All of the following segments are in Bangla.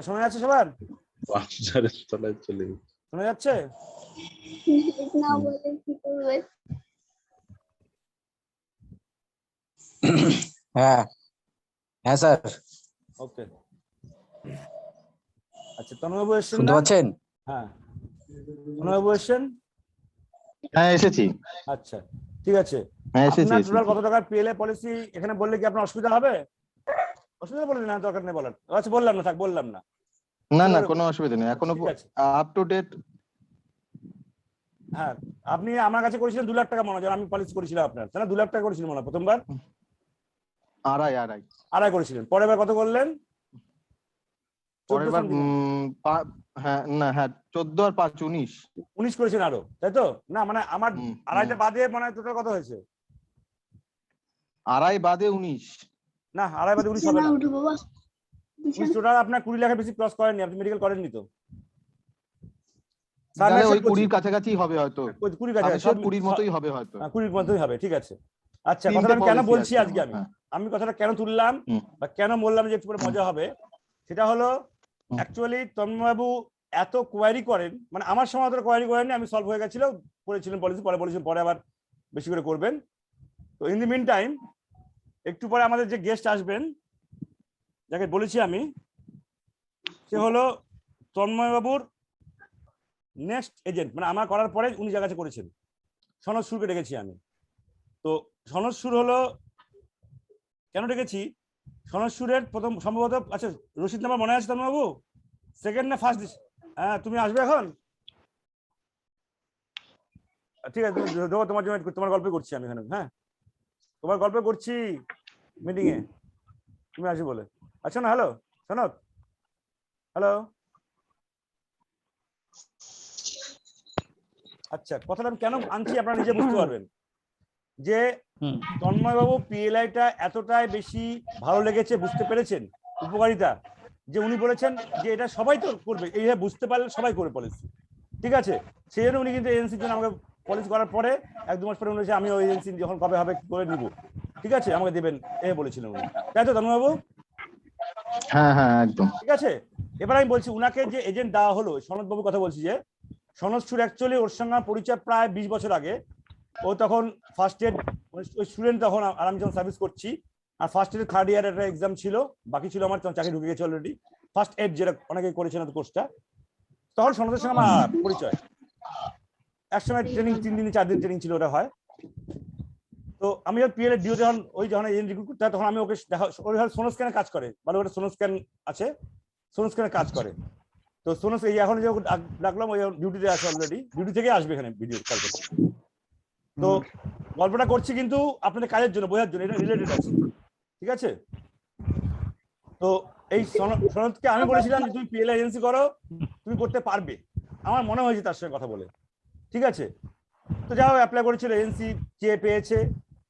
শোনা যাচ্ছে সবার? চলে শোনা যাচ্ছে? হ্যাঁ হ্যাঁ স্যার। ওকে, আচ্ছা তন্ময়বাবু এসেছেন শুনতে না? পাচ্ছেন? হ্যাঁ, তন্ময়বাবু এসেছেন? হ্যাঁ এসেছি। আচ্ছা ঠিক আছে। হ্যাঁ এসেছি। আপনার টোটাল কত টাকার পিএলএ পলিসি এখানে বললে কি আপনার অসুবিধা হবে? অসুবিধা বললেন না, দরকার নেই বলার। আচ্ছা বললাম না, থাক বললাম না। না না কোনো অসুবিধা নেই, এখনো ঠিক আছে। Up to date. হ্যাঁ, আপনি আমার কাছে করেছিলেন 2 লাখ টাকা মনে হয়, আমি পলিসি করেছিলাম আপনার, তাই না? 2 লাখ টাকা করেছিলেন মনে হয় প্রথমবার? আড়াই করেছিলেন। পরের বার কত করলেন? পরের বার হ্যাঁ না হ্যাঁ 14 আর 5 19 করেছেন আরো, তাই তো? না মানে আমার আড়াইটা বাদে মনে হয় টোটাল কত হয়েছে? আড়াই বাদে 19। না, আড়াই বাদে 19 হবে না। 19 টোটাল আপনার 20 লাখের বেশি ক্রস করেননি, আপনি মেডিকেল করেননি তো? তাহলে ওই 20 কাছাকাছি হবে হয়তো, 20 কাছাকাছি, 20 মতোই হবে হয়তো। 20 মতোই হবে, ঠিক আছে। আচ্ছা, কথাটা আমি কেন বলছি আজকে, আমি কথাটা কেন তুললাম বা কেন বললাম যে একটু পরে মজা হবে, সেটা হলো অ্যাকচুয়ালি তন্ময়বাবু এত কোয়ারি করেন, মানে আমার সময় অত কোয়ারি করেননি, আমি সলভ হয়ে গেছিল, করেছিলেন পলিসি, পরে বলেছিলেন পরে আবার বেশি করে করবেন। তো ইন দি মিন টাইম একটু পরে আমাদের যে গেস্ট আসবেন, যাকে বলেছি আমি, সে হলো তন্ময়বাবুর নেক্সট এজেন্ট, মানে আমার করার পরে উনি যা কাছে করেছেন। সনদ সুরকে ডেকেছি আমি। তো সনদ সুর হলো কেন ডেকেছি, সনদ সুরের প্রথম সম্ভবত, আচ্ছা রশিদ নাম্বার মনে আছে তন্ময়বাবু? সেকেন্ড না ফার্স্ট? হ্যাঁ, তুমি আসবে এখন? ঠিক আছে, তুমি তোমার জন্য তোমার গল্প করছি আমি এখানে। হ্যাঁ, তোমার গল্প করছি মিটিং এ, তুমি আসবে বলে। আচ্ছা না, হ্যালো সনদ, হ্যালো। আচ্ছা, কথাটা আমি কেন আনছি আপনারা নিজে বুঝতে পারবেন। যে তন্ময়বাবু পিএলআইটা এতটাই বেশি ভালো লেগেছে, বুঝতে পেরেছেন উপকারিতা, যে উনি বলেছেন যে এটা সবাই তো করবে, এইভাবে বুঝতে পারলে সবাই করে পলিসি, ঠিক আছে। সেই জন্য উনি কিন্তু এজেন্সির জন্য আমাকে পলিসি করার পরে 1-2 মাস পরে উনি বলেছে আমি ওই এজেন্সি যখন কবে হবে করে নিব, ঠিক আছে, আমাকে দেবেন, এ বলেছিলেন উনি, তাই তো তন্ময়বাবু? হ্যাঁ হ্যাঁ একদম ঠিক আছে। এবার আমি বলছি উনাকে যে এজেন্ট দেওয়া হলো, সনদবাবুর কথা বলছি, যে সনদ সুর অ্যাকচুয়ালি ওর সঙ্গে পরিচয় প্রায় 20 বছর আগে। ও তখন ফার্স্ট ইয়ার ওই স্টুডেন্ট, তখন আর আমি যখন সার্ভিস করছি, আর ফার্স্ট ইয়ার থার্ড ইয়ার একটা এক্সাম ছিল, বাকি ছিল আমার, চাকরি ঢুকে গেছে অলরেডি। ফার্স্ট এড যেটা অনেকে করেছে না কোর্সটা, তখন সনদের সঙ্গে আমার পরিচয়। একসময় ট্রেনিং 3 দিন 4 দিন ট্রেনিং ছিল, ওটা হয়। তো আমি যখন পিএলএ ডিও যখন যখন এজেন্ট রিক্রুট করতে হয়, তখন আমি ওকে দেখা, ওই সোনো স্ক্যানে কাজ করে, ভালো করে সোনো স্ক্যান আছে, সোনো স্ক্যানে কাজ করে। তো সোনো এই এখন যখন ডাকলাম, ওই ডিউটিতে আছে অলরেডি, ডিউটি থেকে আসবে এখানে ভিডিও কল করতে। তো গল্পটা করছি কিন্তু আপনাদের কাজের জন্য, বোঝার জন্য, এটা রিলেটেড আছে, ঠিক আছে। তো এই সনদকে আমি বলেছিলাম যে তুমি পিএলআই এজেন্সি করো, তুমি করতে পারবে, আমার মনে হয়েছে তার সঙ্গে কথা বলে, ঠিক আছে। তো যাও অ্যাপ্লাই করেছিল, এজেন্সি চেয়ে পেয়েছে,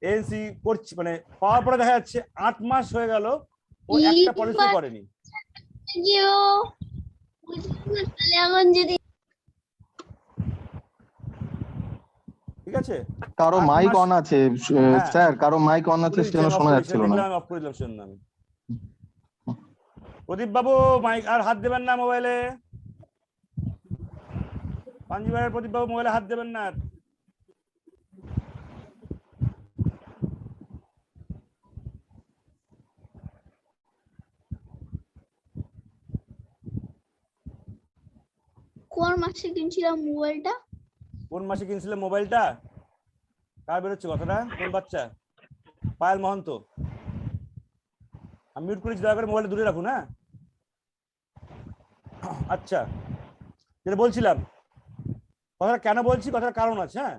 এজেন্সি করছি, মানে পাওয়ার পরে দেখা যাচ্ছে 8 মাস হয়ে গেল ও একটা পলিসি করেনি। ঠিক আছে, কারো মাইক অন আছে স্যার, কারো মাইক অন আছে, সেটা শোনা যাচ্ছিল না। আমি অফ করে দিলাম, শুনুন আমি। প্রদীপ বাবু মাইক আর হাত দেবেন না মোবাইলে, পাঞ্জিবারের প্রদীপ বাবু মোবাইলে হাত দেবেন না। কোন মাসে কিনছিলাম মোবাইলটা? কোন মাসে কিনছিলেন মোবাইলটা? কার বেরোচ্ছে কথাটা? কোন বাচ্চা? পায়েল মহন্ত। আমি মিউট করেছি, দয়া করে মোবাইলটা দূরে রাখুন। হ্যাঁ, আচ্ছা, যেটা বলছিলাম, কথাটা কেন বলছি, কথার কারণ আছে। হ্যাঁ,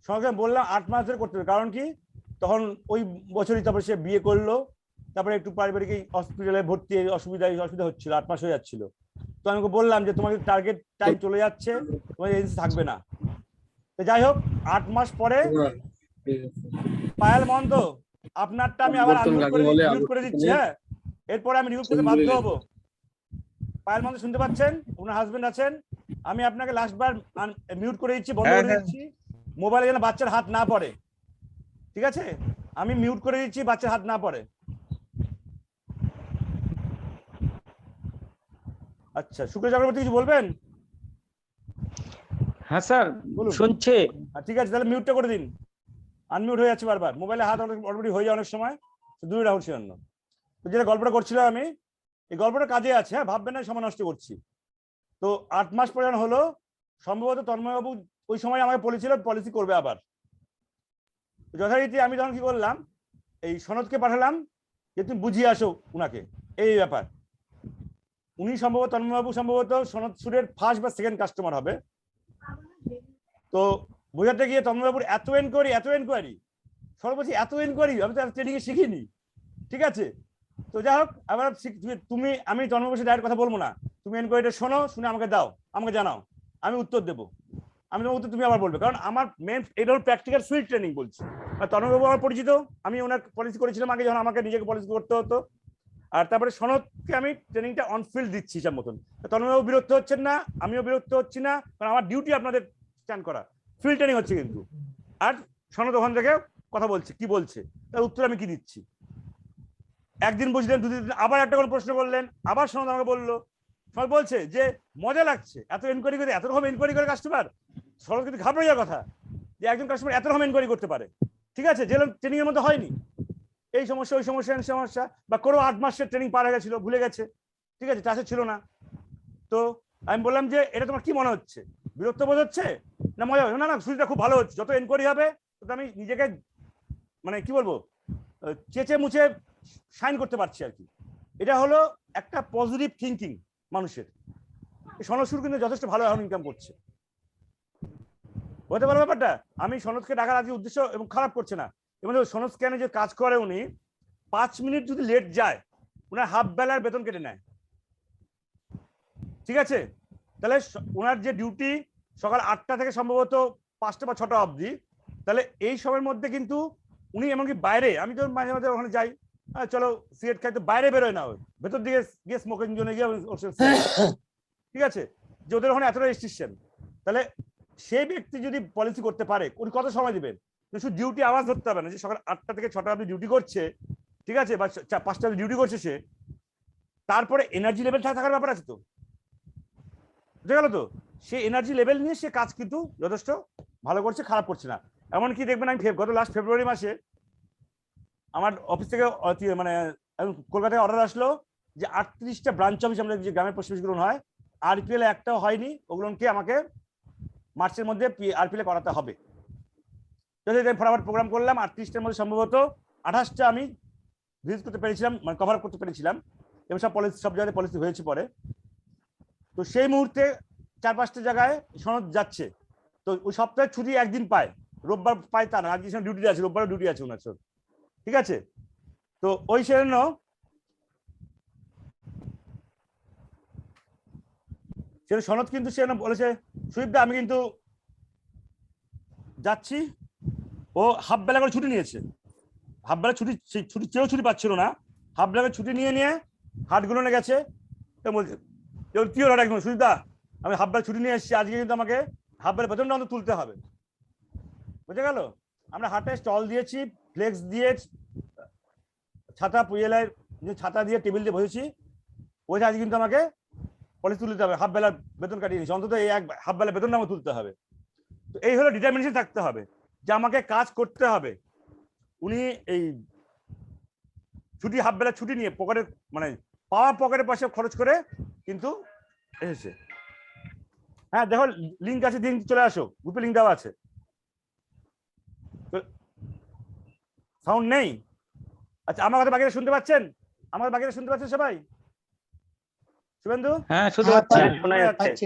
সঙ্গে বললাম 8 মাস ধরে করতে হবে, কারণ কি, তখন ওই বছরই তারপরে সে বিয়ে করলো, তারপরে একটু পারিবারিক হসপিটালে ভর্তি অসুবিধা হচ্ছিল, 8 মাস হয়ে যাচ্ছিল। তো আমি বললাম যে তোমাকে টার্গেট টাইম চলে যাচ্ছে, তোমার এজেন্সি থাকবে না, তো যাই হোক 8 মাস পরে পায়েল মন্ত আপনারটা আমি আবার মিউট করে দিচ্ছি। হ্যাঁ, এরপরে আমি রিমুভ করতে বাধ্য হবো। পায়েল মন্ত শুনতে পাচ্ছেন? ওনার হাজবেন্ড আছেন। আমি আপনাকে লাস্ট বার মিউট করে দিচ্ছি, বন্ধ করে দিচ্ছি। মোবাইলে যেন বাচ্চার হাত না পড়ে, ঠিক আছে? আমি মিউট করে দিচ্ছি, বাচ্চার হাত না পড়ে। আচ্ছা, শুক্র চক্রবর্তী কিছু বলবেন? হ্যাঁ স্যার শুনছে। ঠিক আছে, তাহলে মিউটটা করে দিন। আনমিউট হয়ে যাচ্ছে বারবার, মোবাইলে হাত অলরেডি হয়ে যায় অনেক সময়, দূরে রাখুন সেজন্য। তো যেটা গল্পটা করছিলাম আমি, এই গল্পটা কাজে আছে। হ্যাঁ, ভাববেন না সময় নষ্ট করছি। তো 8 মাস পরে হলো, সম্ভবত তন্ময়বাবু ওই সময় আমাকে বলেছিল পলিসি করবে আবার। যথারীতি আমি তখন কি করলাম, এই সনদকে পাঠালাম যে তুমি বুঝিয়ে আসো উনাকে এই ব্যাপার। উনি সম্ভবত তন্ময়বাবু সম্ভবত সনদ সুরের ফার্স্ট বা সেকেন্ড কাস্টমার হবে। তো বোঝাতে গিয়ে তন্ময়বাবুর এত এনকোয়ারি সর্বোচ্চ এত এনকোয়ারি আমি তো ট্রেনিং এ শিখিনি, ঠিক আছে? তো যাই হোক, আবার তুমি আমি তন্ময়বাবুর সাথে ডাইরেক্ট কথা বলবো না, তুমি এনকোয়ারিটা শোনো, শুনে আমাকে দাও, আমাকে জানাও, আমি উত্তর দেবো। আমি তোমার উত্তর তুমি আবার বলবে, কারণ আমার মেন এটা হলো প্র্যাকটিক্যাল ফিল্ড ট্রেনিং বলছি। আর তন্ময়বাবু আমার পরিচিত, আমি ওনার পলিসি করেছিলাম আগে যখন আমাকে নিজেকে পলিসি করতে হতো। আর তারপরে সনদকে আমি ট্রেনিংটা অন ফিল্ড দিচ্ছি হিসাব মতন। তন্ময়বাবু বিরক্ত হচ্ছেন না, আমিও বিরক্ত হচ্ছি না, কারণ আমার ডিউটি আপনাদের স্ট্যান্ড করা, ফিল্ড ট্রেনিং হচ্ছে কিন্তু। আর সনদ ওখান থেকে কথা বলছে, কি বলছে তার উত্তর আমি কি দিচ্ছি। একদিন বুঝলেন, দুদিন আবার একটা কোনো প্রশ্ন করলেন, আবার সনদ আমাকে বললো, সনদ বলছে যে মজা লাগছে এত এনকোয়ারি করে, এত রকম এনকোয়ারি করে কাস্টমার। সনদ কিন্তু ঘাবড়ে যাওয়ার কথা যে একজন কাস্টমার এত রকম এনকোয়ারি করতে পারে, ঠিক আছে? যেরকম ট্রেনিং এর মধ্যে হয়নি, এই সমস্যা ওই সমস্যা এই সমস্যা, বা কোনো 8 মাসের ট্রেনিং পার হয়ে গেছিল, ভুলে গেছে, ঠিক আছে, ক্লাসে ছিল না। তো আমি বললাম যে এটা তোমার কি মনে হচ্ছে, বিরক্ত বোধ হচ্ছে না মজা হচ্ছে? না না, সুবিধা খুব ভালো হচ্ছে, যত এনকোয়ারি হবে তত আমি নিজেকে মানে কি বলবো চেঁচে মুছে সাইন করতে পারছি আর কি। এটা হলো একটা পজিটিভ থিঙ্কিং মানুষের। সনদ সুর কিন্তু যথেষ্ট ভালো এখন ইনকাম করছে, হতে পারে ব্যাপারটা। আমি সনদকে ডাকার আজকে উদ্দেশ্য এবং খারাপ করছে না, এবং সনদ স্ক্যানে যে কাজ করে উনি 5 মিনিট যদি লেট যায় ওনার হাফ বেলার বেতন কেটে নেয়, ঠিক আছে? তাহলে ওনার যে ডিউটি সকাল 8টা থেকে সম্ভবত 5টা বা 6টা অবধি, তাহলে এই সময়ের মধ্যে কিন্তু উনি এমনকি বাইরে, আমি তো মাঝে মাঝে ওখানে যাই, চলো সিগারেট খাইতে, বাইরে বেরোয় না, ওই ভেতর দিকে গিয়ে স্মোকিং জোনে গিয়ে, ঠিক আছে? যে ওদের ওখানে এতটা রেস্ট্রিকশন। তাহলে সেই ব্যক্তি যদি পলিসি করতে পারে, উনি কত সময় দিবেন? শুধু ডিউটি আওয়াজ ধরতে হবে না যে সকাল 8টা থেকে 6টা অবধি ডিউটি করছে, ঠিক আছে, বা 5টা অবধি ডিউটি করছে সে, তারপরে এনার্জি লেভেল থাকার ব্যাপার আছে তো, বুঝে গেল তো? সে এনার্জি লেভেল নিয়ে সে কাজ কিন্তু যথেষ্ট ভালো করছে, খারাপ করছে না। এমনকি দেখবেন আমি গত লাস্ট ফেব্রুয়ারি মাসে আমার অফিস থেকে মানে কলকাতায় অর্ডার আসলো যে 38টা ব্রাঞ্চ অফিস আমরা যে গ্রামের পরিষেবাগুলো হয়, আরপিএল একটাও হয়নি, ওগুলোকে আমাকে মার্চের মধ্যে আরপিএল করাতে হবে। যদি ফটাফট প্রোগ্রাম করলাম, 38টার মধ্যে সম্ভবত 28টা আমি ভিজিট করতে পেরেছিলাম, মানে কভার করতে পেরেছিলাম, এবং সব পলিসি সব জায়গায় পলিসি হয়েছে পরে। তো সেই মুহূর্তে 4-5টা জায়গায় সনদ যাচ্ছে। তো ওই সপ্তাহে ছুটি একদিন পায়, রোববার পায় তা না, আজকে ডিউটি আছে, রোববারও ডিউটি আছে ওনার, ঠিক আছে? তো ওই সেজন্য সনদ কিন্তু সে বলেছে, সুদীপদা আমি কিন্তু যাচ্ছি। ও হাফ বেলা করে ছুটি নিয়েছে, হাফ বেলা ছুটি, ছুটি চেয়েও ছুটি পাচ্ছিল না, হাফ বেলা ছুটি নিয়ে হাটগুলো গেছে। বলছে কি হলো একদম, সুদীপদা আমি হাফ বেলা ছুটি নিয়ে এসেছি, আজকে কিন্তু আমাকে হাফ বেলা বেতনটা অন্তত তুলতে হবে, বুঝে গেল? আমরা হাটে স্টল দিয়েছি, ফ্লেক্স দিয়ে, ছাতা পুয়েলায় যে ছাতা দিয়ে টেবিল দিয়ে বসেছি, ওই আজকে কিন্তু আমাকে পলিসি তুলতে হবে, হাফ বেলা বেতন কাটিয়ে নিয়েছি, অন্তত এই হাফ বেলা বেতনটা আমাকে তুলতে হবে। তো এই হলো ডিটারমিনেশন থাকতে হবে যে আমাকে কাজ করতে হবে। উনি এই ছুটি, হাফ বেলা ছুটি নিয়ে পকেটে, মানে পাওয়া পকেটের পাশে খরচ করে কিন্তু এসেছে। হ্যাঁ দেখো লিঙ্ক আছে, দিন চলে আসো, গ্রুপে লিঙ্ক দেওয়া আছে। সাউন্ড নেই? আচ্ছা, আমার কথা বাকিরা শুনতে পাচ্ছেন? আমার বাকিরা শুনতে পাচ্ছেন সবাই? শুভেন্দু? হ্যাঁ শুনতে পাচ্ছি, শোনা যাচ্ছে।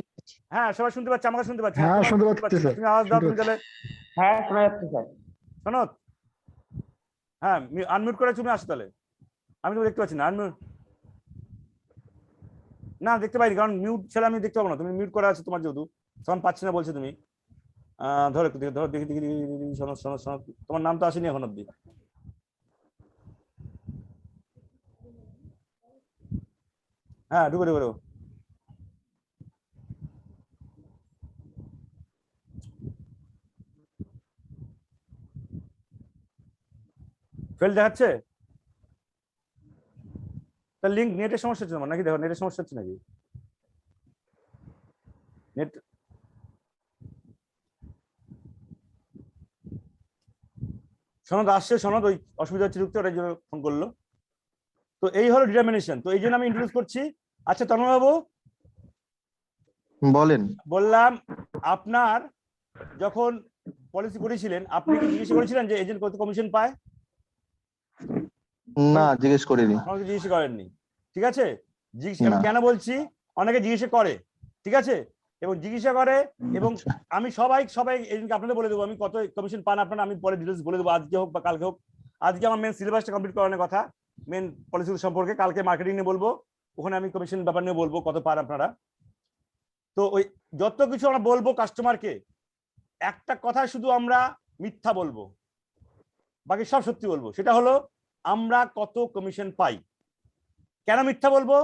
হ্যাঁ সবাই শুনতে পাচ্ছে, আমাকে শুনতে পাচ্ছে? হ্যাঁ শুনতে পাচ্ছি স্যার। তুমি আওয়াজ দাও তুমি তাহলে। হ্যাঁ শোনা যাচ্ছে স্যার। সনদ, হ্যাঁ আনমিউট করে তুমি আসো তাহলে। আমি তো দেখতে পাচ্ছি না, আনমিউট না দেখতে পাইনি, কারণ মিউট ছেলে আমি দেখতে পাবো না, তুমি মিউট করা আছে তোমার, যেহেতু সাউন্ড পাচ্ছি না বলছো তুমি। ধরো একটু দেখি, ধরো দেখি দেখি দেখি, দেখি, দেখি, শোনো শোনো শোনো, তোমার নাম তো আসেনি এখন অব্দি। হ্যাঁ ঢুকো ঢুকো ঢুকো। ফেল দেখাচ্ছে, তার লিঙ্ক নেটের সমস্যা হচ্ছে তোমার নাকি? দেখো নেটের সমস্যা হচ্ছে নাকি? নেট সনদ আসছে, সনদ ওই অসুবিধা হচ্ছে ঢুকতে, ওটার জন্য ফোন করলো। তো এই হলো ডিটারমিনেশন, তো এই জন্য আমি ইন্ট্রোডিউস করছি। আচ্ছা তন্ময়বাবু, বলেন। বললাম আপনার যখন পলিসি করেছিলেন, আপনি কি জিজ্ঞেস করেছিলেন যে এজেন্ট কত কমিশন পায়? না, জিজ্ঞেস করিনি। আমাকে জিজ্ঞেস করেননি, ঠিক আছে। আমি না। কেন বলছি, অনেকে জিজ্ঞেস করে, ঠিক আছে, এবং জিজ্ঞাসা করে, এবং আচ্ছা। আমি সবাই সবাই এজেন্টকে আপনাদের বলে দেবো আমি কত কমিশন পান আপনারা, আমি পরে ডিটেলস বলে দেবো, আজকে হোক বা কালকে হোক। আজকে আমার মেন সিলেবাসটা কমপ্লিট করানোর কথা, মেন পলিসি সম্পর্কে, কালকে মার্কেটিং নিয়ে বলবো, ওখানে আমি কমিশন ব্যাপার নিয়ে বলবো কত পান আপনারা। তো ওই যত কিছু আমরা বলবো কাস্টমারকে, একটা কথা শুধু আমরা মিথ্যা বলবো, বাকি সব সত্যি বলবো, সেটা হলো আমরা কত কমিশন পাই। কেন মিথ্যা বলবো?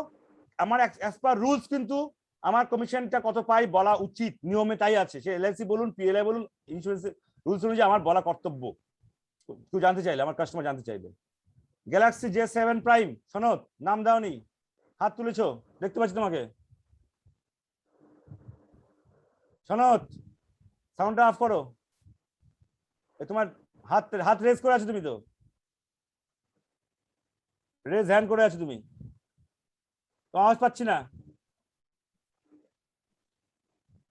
আমার অ্যাজ পার রুলস কিন্তু আমার কমিশনটা কত পাই বলা উচিত, নিয়মে তাই আছে, সে এলআইসি বলুন, পিএলআই বলুন, ইন্স্যুরেন্স রুলস অনুযায়ী আমার বলা কর্তব্য। কেউ জানতে চাইলে, আমার কাস্টমার জানতে চাইবে, গ্যালাক্সি J7 প্রাইম, সনদ নাম দাওনি, হাত তুলেছো, দেখতে পাচ্ছি তোমাকে। সনদ সাউন্ডটা অফ করো, তোমার হাত হাত রেজ করে আছো তুমি, তো রেজ হ্যান্ড করে আছো তুমি, তো আওয়াজ পাচ্ছি না।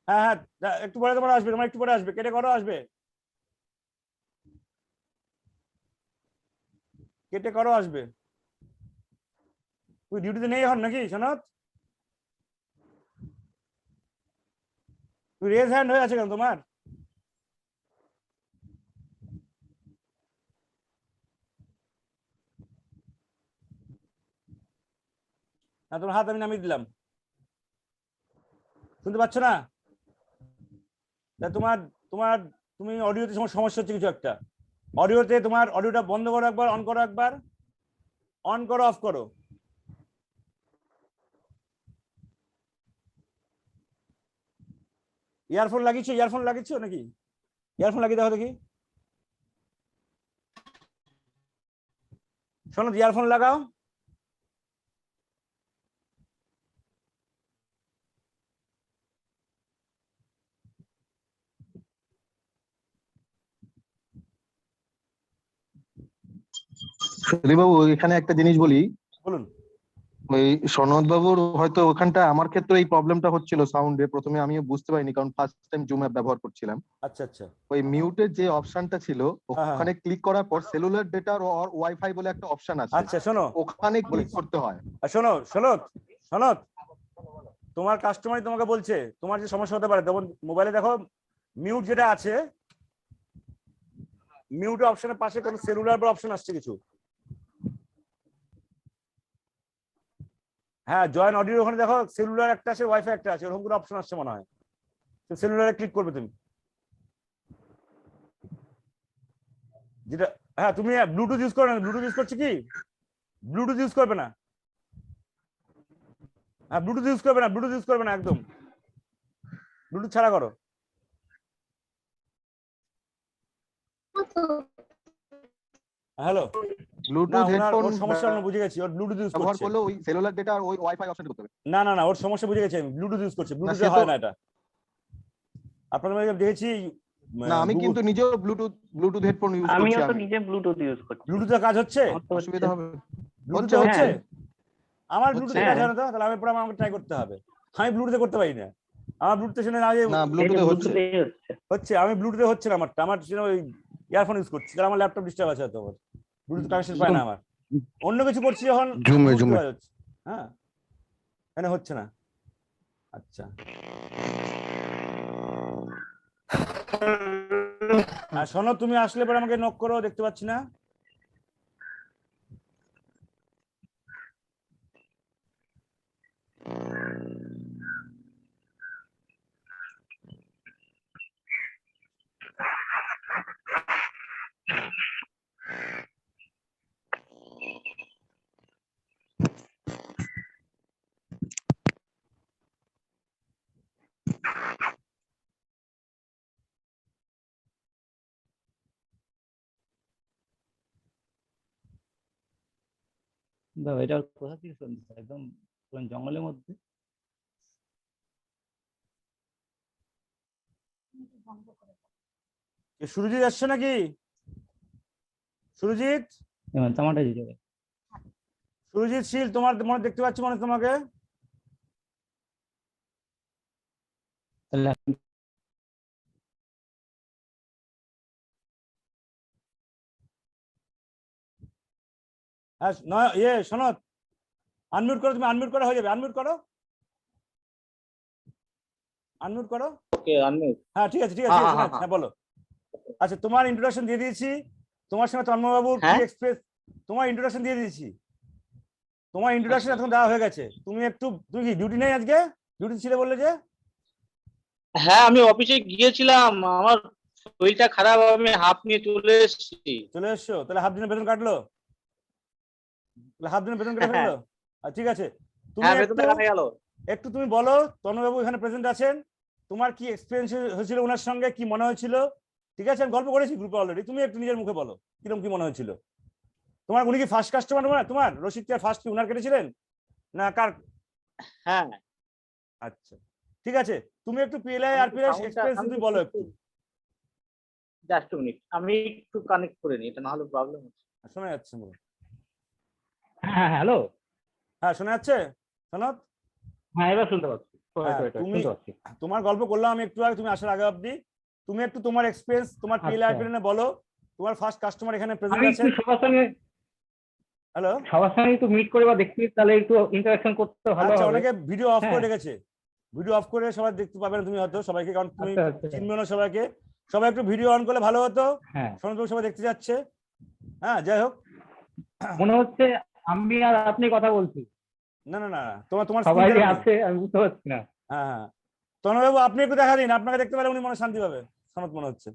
হ্যাঁ হ্যাঁ, একটু পরে তোমার আসবে, তোমার একটু পরে আসবে, কেটে করো, আসবে, কেটে করো, আসবে। তুই ডিউটিতে নেই এখন নাকি সনদ? তুই রেজ হ্যান্ড হয়ে আছে কেন তোমার? না, তোমার হাত আমি নামিয়ে দিলাম, শুনতে পাচ্ছ না? তোমার তোমার তুমি অডিওতে সমস্যা হচ্ছে কিছু একটা, অডিওতে তোমার অডিওটা বন্ধ করো একবার, অন করো একবার, অন করো, অফ করো। ইয়ারফোন লাগিয়েছো? ইয়ারফোন লাগিয়েছো নাকি? ইয়ারফোন লাগিয়ে দেখো দেখি, শোনো, ইয়ারফোন লাগাও। সুদীপ বাবু, এখানে একটা জিনিস বলি। বলুন। ওই সনদ বাবুর হয়তো ওখানটা, আমার ক্ষেত্রে এই প্রবলেমটা হচ্ছিল সাউন্ডে, প্রথমে আমিও বুঝতে পারিনি কারণ ফার্স্ট টাইম জুম অ্যাপ ব্যবহার করছিলাম। আচ্ছা আচ্ছা। ওই মিউটের যে অপশনটা ছিল, হ্যাঁ হ্যাঁ ওখানে ক্লিক করার পর সেলুলার ডেটা আর ওয়াইফাই বলে একটা অপশন আছে, আচ্ছা, শোনো, ওখানে ক্লিক বলেছি। করতে হয়। শোনো সনদ, সনদ, তোমার কাস্টমারই তোমাকে বলছে তোমার যে সমস্যা হতে পারে, তখন মোবাইলে দেখো মিউট যেটা আছে, মিউট অপশনের পাশে কোনো সেলুলার বা অপশন আসছে কিছু? হ্যাঁ, জয়েন অডিও, ওখানে দেখো সেলুলার একটা আছে, ওয়াইফাই একটা আছে, ওরকম কোনো অপশন আসছে মনে হয়, সেলুলারে ক্লিক করবে তুমি, যেটা, হ্যাঁ তুমি ব্লুটুথ ইউজ করো না, ব্লুটুথ ইউজ করছো কি? ব্লুটুথ ইউজ করবে না, হ্যাঁ ব্লুটুথ ইউজ করবে না, ব্লুটুথ ইউজ করবে না একদম, ব্লুটুথ ছাড়া করো। হ্যালো, না ব্লুটুথ ওনার হেডফোন ওর সমস্যা আমরা বুঝে গেছি, ওর ব্লুটুথ ইউজ ব্যবহার করছে। করলে ওই সেলুলার ডেটা আর ওই ওয়াইফাই অপশন করতে হবে। না না না, ওর সমস্যা বুঝে গেছি আমি, ব্লুটুথ ইউজ করছে, না, ব্লুটুথে সে তো হয় না এটা। আপনাদের দেখেছি না, আমি গুগল, কিন্তু নিজেও ব্লুটুথ হেডফোন ইউজ করছি। আমিও তো আমি নিজে ব্লুটুথ ইউজ করছি, ব্লুটুথে কাজ হচ্ছে, আমার তো হচ্ছে। অসুবিধা হবে? ব্লুটুথে হচ্ছে। হচ্ছে, হ্যাঁ। আমার হচ্ছে। ব্লুটুথে কাজ হয় না তো, তাহলে আমি পুরো আমাকে ট্রাই করতে হবে, আমি ব্লুটুথে করতে পারি না, আমার ব্লুটুথে শুনে না যে না, এই যে ব্লুটুথে হচ্ছে। ব্লুটুথেই হচ্ছে। হচ্ছে, আমি ব্লুটুথে হচ্ছে না আমারটা, আমার শুনে ওই ইয়ারফোন ইউজ করছি, তাহলে আমার ল্যাপটপ ডিস্টার্ব আছে হয়তো, আমার ব্লুটুথ কানেকশন পায় না আমার, অন্য কিছু করছি যখন ব্লুটুথ কাজ হচ্ছে। হ্যাঁ, এখানে হচ্ছে না। আচ্ছা, আর শোনো, তুমি আসলে পরে আমাকে নক করো, দেখতে পাচ্ছি না। দাদা এটা কোথা থেকে শুনছো? একদম পুরো জঙ্গলের মধ্যে। সুরজিৎ আসছে নাকি? সুরজিৎ, চামাটা দিতে সুরজিৎ শীল, তোমার মনে দেখতে পাচ্ছি মনে হয় তোমাকে। তাহলে হ্যাঁ নয় সনদ, আনমিউট করো, তুমি আনমিউট করা হয়ে যাবে, আনমিউট করো, আনমিউট করো। ওকে আনমিউট। হ্যাঁ ঠিক আছে ঠিক আছে, হ্যাঁ, শোনা হ্যাঁ, যাচ্ছে, হ্যাঁ বলো। আচ্ছা, তোমার ইন্ট্রোডাকশন দিয়ে দিয়েছি, তোমার সঙ্গে তন্ময়বাবুর কি হ্যাঁ? এক্সপ্রেস, তোমার ইন্ট্রোডাকশন দিয়ে দিয়েছি, তোমার ইন্ট্রোডাকশন এখন দেওয়া হয়ে গেছে। তুমি কি ডিউটি নেই আজকে? ডিউটি ছিলে বললে যে। হ্যাঁ আমি অফিসে গিয়েছিলাম, আমার শরীরটা খারাপ, আমি হাফ নিয়ে চলে এসেছি। চলে এসছো, তাহলে হাফ দিনের বেতন কাটলো? তাহলে হাফ দিনের বেতন কেটে হ্যাঁ। ফেললো? ঠিক আছে, তুমি হ্যাঁ বেতনটা কাটা গেল। একটু তুমি বলো, তন্ময়বাবু এখানে প্রেজেন্ট আছেন, তোমার কি এক্সপিরিয়েন্স হয়েছিল ওনার সঙ্গে, কি মনে হয়েছিল? ঠিক আছে, আমি গল্প করেছি গ্রুপে অলরেডি, তুমি একটু নিজের মুখে বলো কিরকম কি মনে হয়েছিল তোমার। উনি কি ফার্স্ট কাস্টমার তোমার? রশিদ কে ফার্স্ট কি উনার কেটেছিলেন না কার? হ্যাঁ আচ্ছা ঠিক আছে, তুমি একটু পিএলআই আর পিএলআই এক্সপিরিয়েন্স তুমি বলো একটু। জাস্ট মিনিট, আমি একটু কানেক্ট করে নিই, এটা না হলে প্রবলেম হচ্ছে। শোনা যাচ্ছে বলো। হ্যাঁ হ্যালো। হ্যাঁ শোনা যাচ্ছে সনদ? হ্যাঁ এবার শুনতে পাচ্ছি। হ্যাঁ, শুনতে পাচ্ছি। তোমার গল্প করলাম আমি একটু আগে, তুমি আসার আগে অবধি, তুমি একটু তোমার এক্সপিরিয়েন্স, তোমার পিএলআই আর পিএলআই বলো, তোমার ফার্স্ট কাস্টমার এখানে আমি প্রেজেন্ট একটু আছেন। হ্যালো, সবার সঙ্গে একটু মিট করে বা দেখছি, তাহলে একটু ইন্টারাকশন করতে ভালো আচ্ছা, হবে। অনেকে ভিডিও অফ করে হ্যাঁ। রেখেছে, ভিডিও অফ করে সবাই দেখতে পাবে না তুমি হয়তো সবাইকে, কারণ তুমি আচ্ছা আচ্ছা চিনবে না সবাইকে। সবাই একটু ভিডিও অন করলে ভালো হতো, হ্যাঁ, সনদবাবু সবাই দেখতে যাচ্ছে। হ্যাঁ যাই হোক, মনে হচ্ছে আমি আর আপনি কথা বলছি, না না না, তোমার তোমার সবাই screen যে দেখা নেই। আছে আমি বুঝতে পারছি না। হ্যাঁ হ্যাঁ, তনয়বাবু আপনি একটু দেখা দিন, আপনাকে দেখতে পেলে উনি মনে শান্তি পাবে, সনদ মনে হচ্ছে।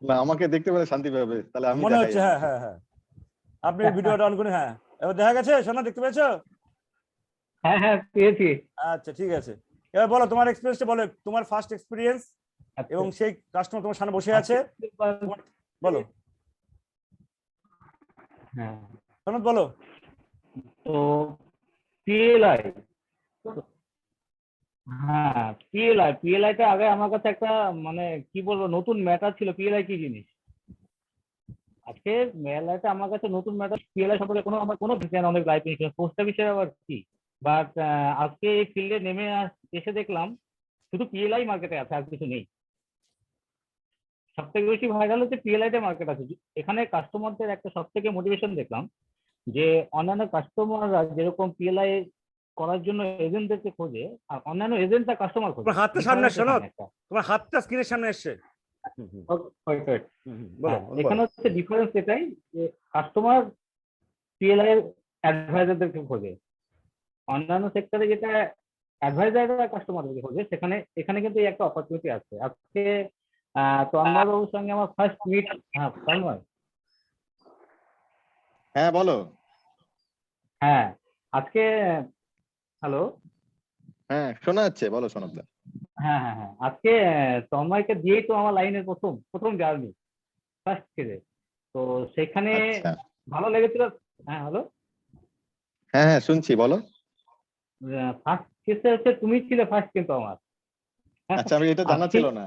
না, আমাকে দেখতে পেলে শান্তি পাবে, তাহলে আমি মনে দেখাই হচ্ছে, হ্যাঁ হ্যাঁ হ্যাঁ, আপনি ভিডিওটা অন করুন। হ্যাঁ এবার দেখা গেছে, সনদ দেখতে পেয়েছো? হ্যাঁ হ্যাঁ পেয়েছি। আচ্ছা ঠিক আছে, এবার বলো তোমার এক্সপিরিয়েন্সটা বলো, তোমার ফার্স্ট এক্সপিরিয়েন্স আচ্ছা। এবং সেই কাস্টমার তোমার সামনে বসে আছে, বলো হ্যাঁ সনদ বলো। তো পিএলআই, হ্যাঁ পিএলআই টা আগে আমার কাছে একটা মানে কি বলবো নতুন ম্যাটার ছিল। পিএলআই কি জিনিস, আজকে পিএলআইটা আমার কাছে নতুন ম্যাটার। পিএলআই সম্পর্কে আমার কোনো জ্ঞান, অনেক লাইফ ইন্স্যুরেন্স পোস্টটা বিষয়ে আবার কি, বাট আজকে এই ফিল্ডে নেমে এসে দেখলাম শুধু পিএলআই মার্কেটে আছে, আর কিছু নেই। সব থেকে বেশি ভাইরাল হচ্ছে পিএলআইটা মার্কেট আছে। এখানে কাস্টমারদের একটা সব থেকে মোটিভেশন দেখলাম যে অন্যান্য কাস্টমাররা যেরকম পিএলআই করার জন্য এজেন্টদেরকে খোঁজে, আর অন্যান্য এজেন্টরা কাস্টমার খোঁজে। তোমার হাতটা সামনে আসছে, শোনো, একটা তোমার হাতটা স্ক্রিনের সামনে এসছে। বলো এখানে হচ্ছে ডিফারেন্স এটাই যে কাস্টমার পিএলআই এর অ্যাডভাইজারদেরকে খোঁজে। অন্যান্য সেক্টরে যেটা অ্যাডভাইজাররা কাস্টমারদেরকে খোঁজে, এখানে কিন্তু এই একটা অপরচুনিটি আছে। আজকে তন্ময় বাবুর সঙ্গে আমার ফার্স্ট মিট। হ্যাঁ তন্ময়, হ্যাঁ বলো। হ্যাঁ আজকে, হ্যালো, হ্যাঁ শোনা যাচ্ছে, বলো সনদদা। হ্যাঁ হ্যাঁ হ্যাঁ আজকে তন্ময়কে দিয়েই তো আমার লাইনের প্রথম জার্নি, ফার্স্ট ফেজে। তো সেখানে আচ্ছা, ভালো লেগেছিল। হ্যাঁ হ্যালো, হ্যাঁ হ্যাঁ শুনছি, বলো। ফার্স্ট কেসে হচ্ছে তুমি ছিলে ফার্স্ট, কিন্তু আমার। হ্যাঁ, আচ্ছা, আমি এটা জানা আজকে ছিল না।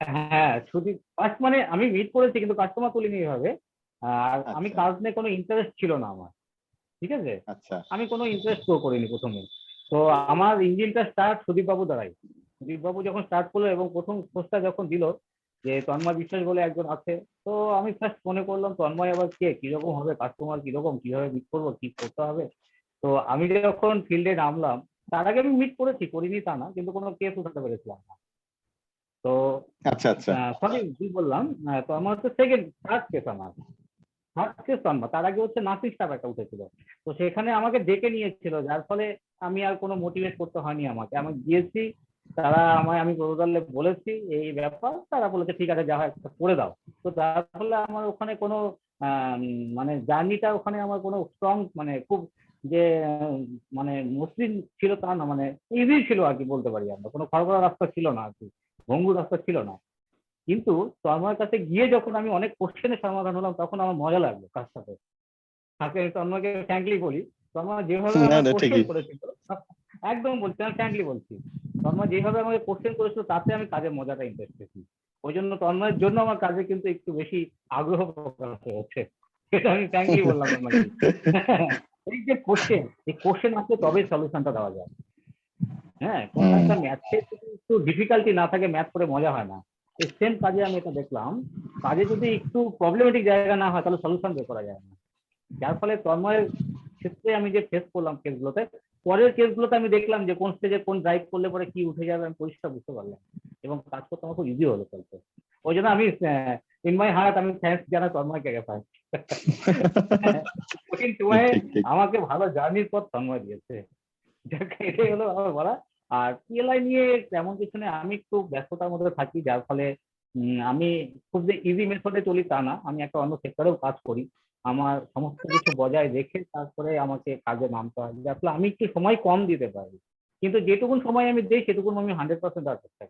হ্যাঁ শুধু ফার্স্ট মানে আমি মিট করেছি কিন্তু কাস্টমার তুলিনি এইভাবে। আর আমি আচ্ছা। কাজ নিয়ে কোনো ইন্টারেস্ট ছিল না আমার, ঠিক আছে। আচ্ছা আমি কোনো ইন্টারেস্ট শো করিনি প্রথমে। তো আমার ইঞ্জিনটা স্টার্ট সুদীপ বাবু দ্বারাই। সুদীপ বাবু যখন স্টার্ট করলো এবং প্রথম পোস্টটা যখন দিল যে তন্ময় বিশ্বাস বলে একজন আছে, তো আমি ফার্স্ট মনে করলাম তন্ময় আবার কে, কিরকম হবে, কাস্টমার কিরকম, কিভাবে মিট করবো, কি করতে হবে। তো আমি যখন ফিল্ডে নামলাম, তার আগে আমি মিট করিনি তা না, কিন্তু কোনো কেস উঠাতে পেরেছিলাম না। তো আচ্ছা আচ্ছা সরি কি বললাম, তো আমার হচ্ছে থার্ড কেস তন্ময়। তার আগে হচ্ছে নাসির স্টাফ একটা উঠেছিল। তো সেখানে আমাকে ডেকে নিয়েছিল, যার ফলে আমি আর কোনো মোটিভেট করতে হয়নি আমাকে। আমি গিয়েছি, তারা আমি প্রপোজালে বলেছি এই ব্যাপার, তারা বলেছে ঠিক আছে যা হয় একটা করে দাও। তো তার ফলে আমার ওখানে কোনো মানে জার্নিটা ওখানে আমার কোনো স্ট্রং মানে খুব যে মানে মসৃণ ছিল তা না, মানে ইজি ছিল আর কি বলতে পারি। আমরা কোনো খড়খড়া রাস্তা ছিল না আর কি, ভঙ্গুর রাস্তা ছিল না। কিন্তু তন্ময়ের কাছে গিয়ে যখন আমি অনেক কোশ্চেনের সমাধান হলাম তখন আমার মজা লাগলো কার সাথে। তাকে তন্ময়কে ফ্র্যাঙ্কলি বলি, তন্ময় যেভাবে না, আমার না, কোশ্চেন ঠিকই। করেছিল, একদম বলছি, আমি ফ্র্যাঙ্কলি বলছি, তন্ময় যেভাবে আমাকে কোশ্চেন করেছিল তাতে আমি কাজের মজাটা ইন্টারেস্ট পেয়েছি। ওই জন্য তন্ময়ের জন্য আমার কাজে কিন্তু একটু বেশি আগ্রহ প্রকাশ হচ্ছে, সেটা আমি ফ্র্যাঙ্কলি বললাম তন্ময়কে। এই যে কোশ্চেন, এই কোশ্চেন আসলে তবেই সলিউশনটা দেওয়া যায়। হ্যাঁ, কোনো একটা ম্যাথে যদি একটু ডিফিকাল্টি না থাকে ম্যাথ করে মজা হয় না। এই সেম কাজে আমি এটা দেখলাম, কাজে যদি একটু প্রবলেমেটিক জায়গা না হয় তাহলে সলিউশন বের করা যায় না। যার ফলে তন্ময়ের ক্ষেত্রে আমি যে ফেস করলাম কেসগুলোতে, পরের কেসগুলোতে আমি দেখলাম যে কোন স্টেজে কোন ড্রাইভ করলে পরে কি উঠে যাবে আমি পরিষ্কার বুঝতে পারলাম, এবং কাজ করতে আমার খুব ইজি হলো চলতে। ওই জন্য আমি ইন মাই হার্ট আমি থ্যাঙ্কস জানাই তন্ময়কে পাই। কঠিন সময়ে ঠিক, ঠিক। আমাকে ভালো জার্নির পথ তন্ময় দিয়েছে। এটাই হলো আমার বলা। আর পিএলআই নিয়ে তেমন কিছু নেই, আমি একটু ব্যস্ততার মধ্যে থাকি, যার ফলে আমি খুব যে ইজি মেথডে চলি তা না, আমি একটা অন্য সেক্টরেও কাজ করি। আমার সমস্ত কিছু বজায় রেখে তারপরে আমাকে কাজে নামতে হয়, যার ফলে আমি একটু সময় কম দিতে পারি, কিন্তু যেটুকুন সময় আমি দিই সেটুকুন আমি 100% দেওয়ার চেষ্টা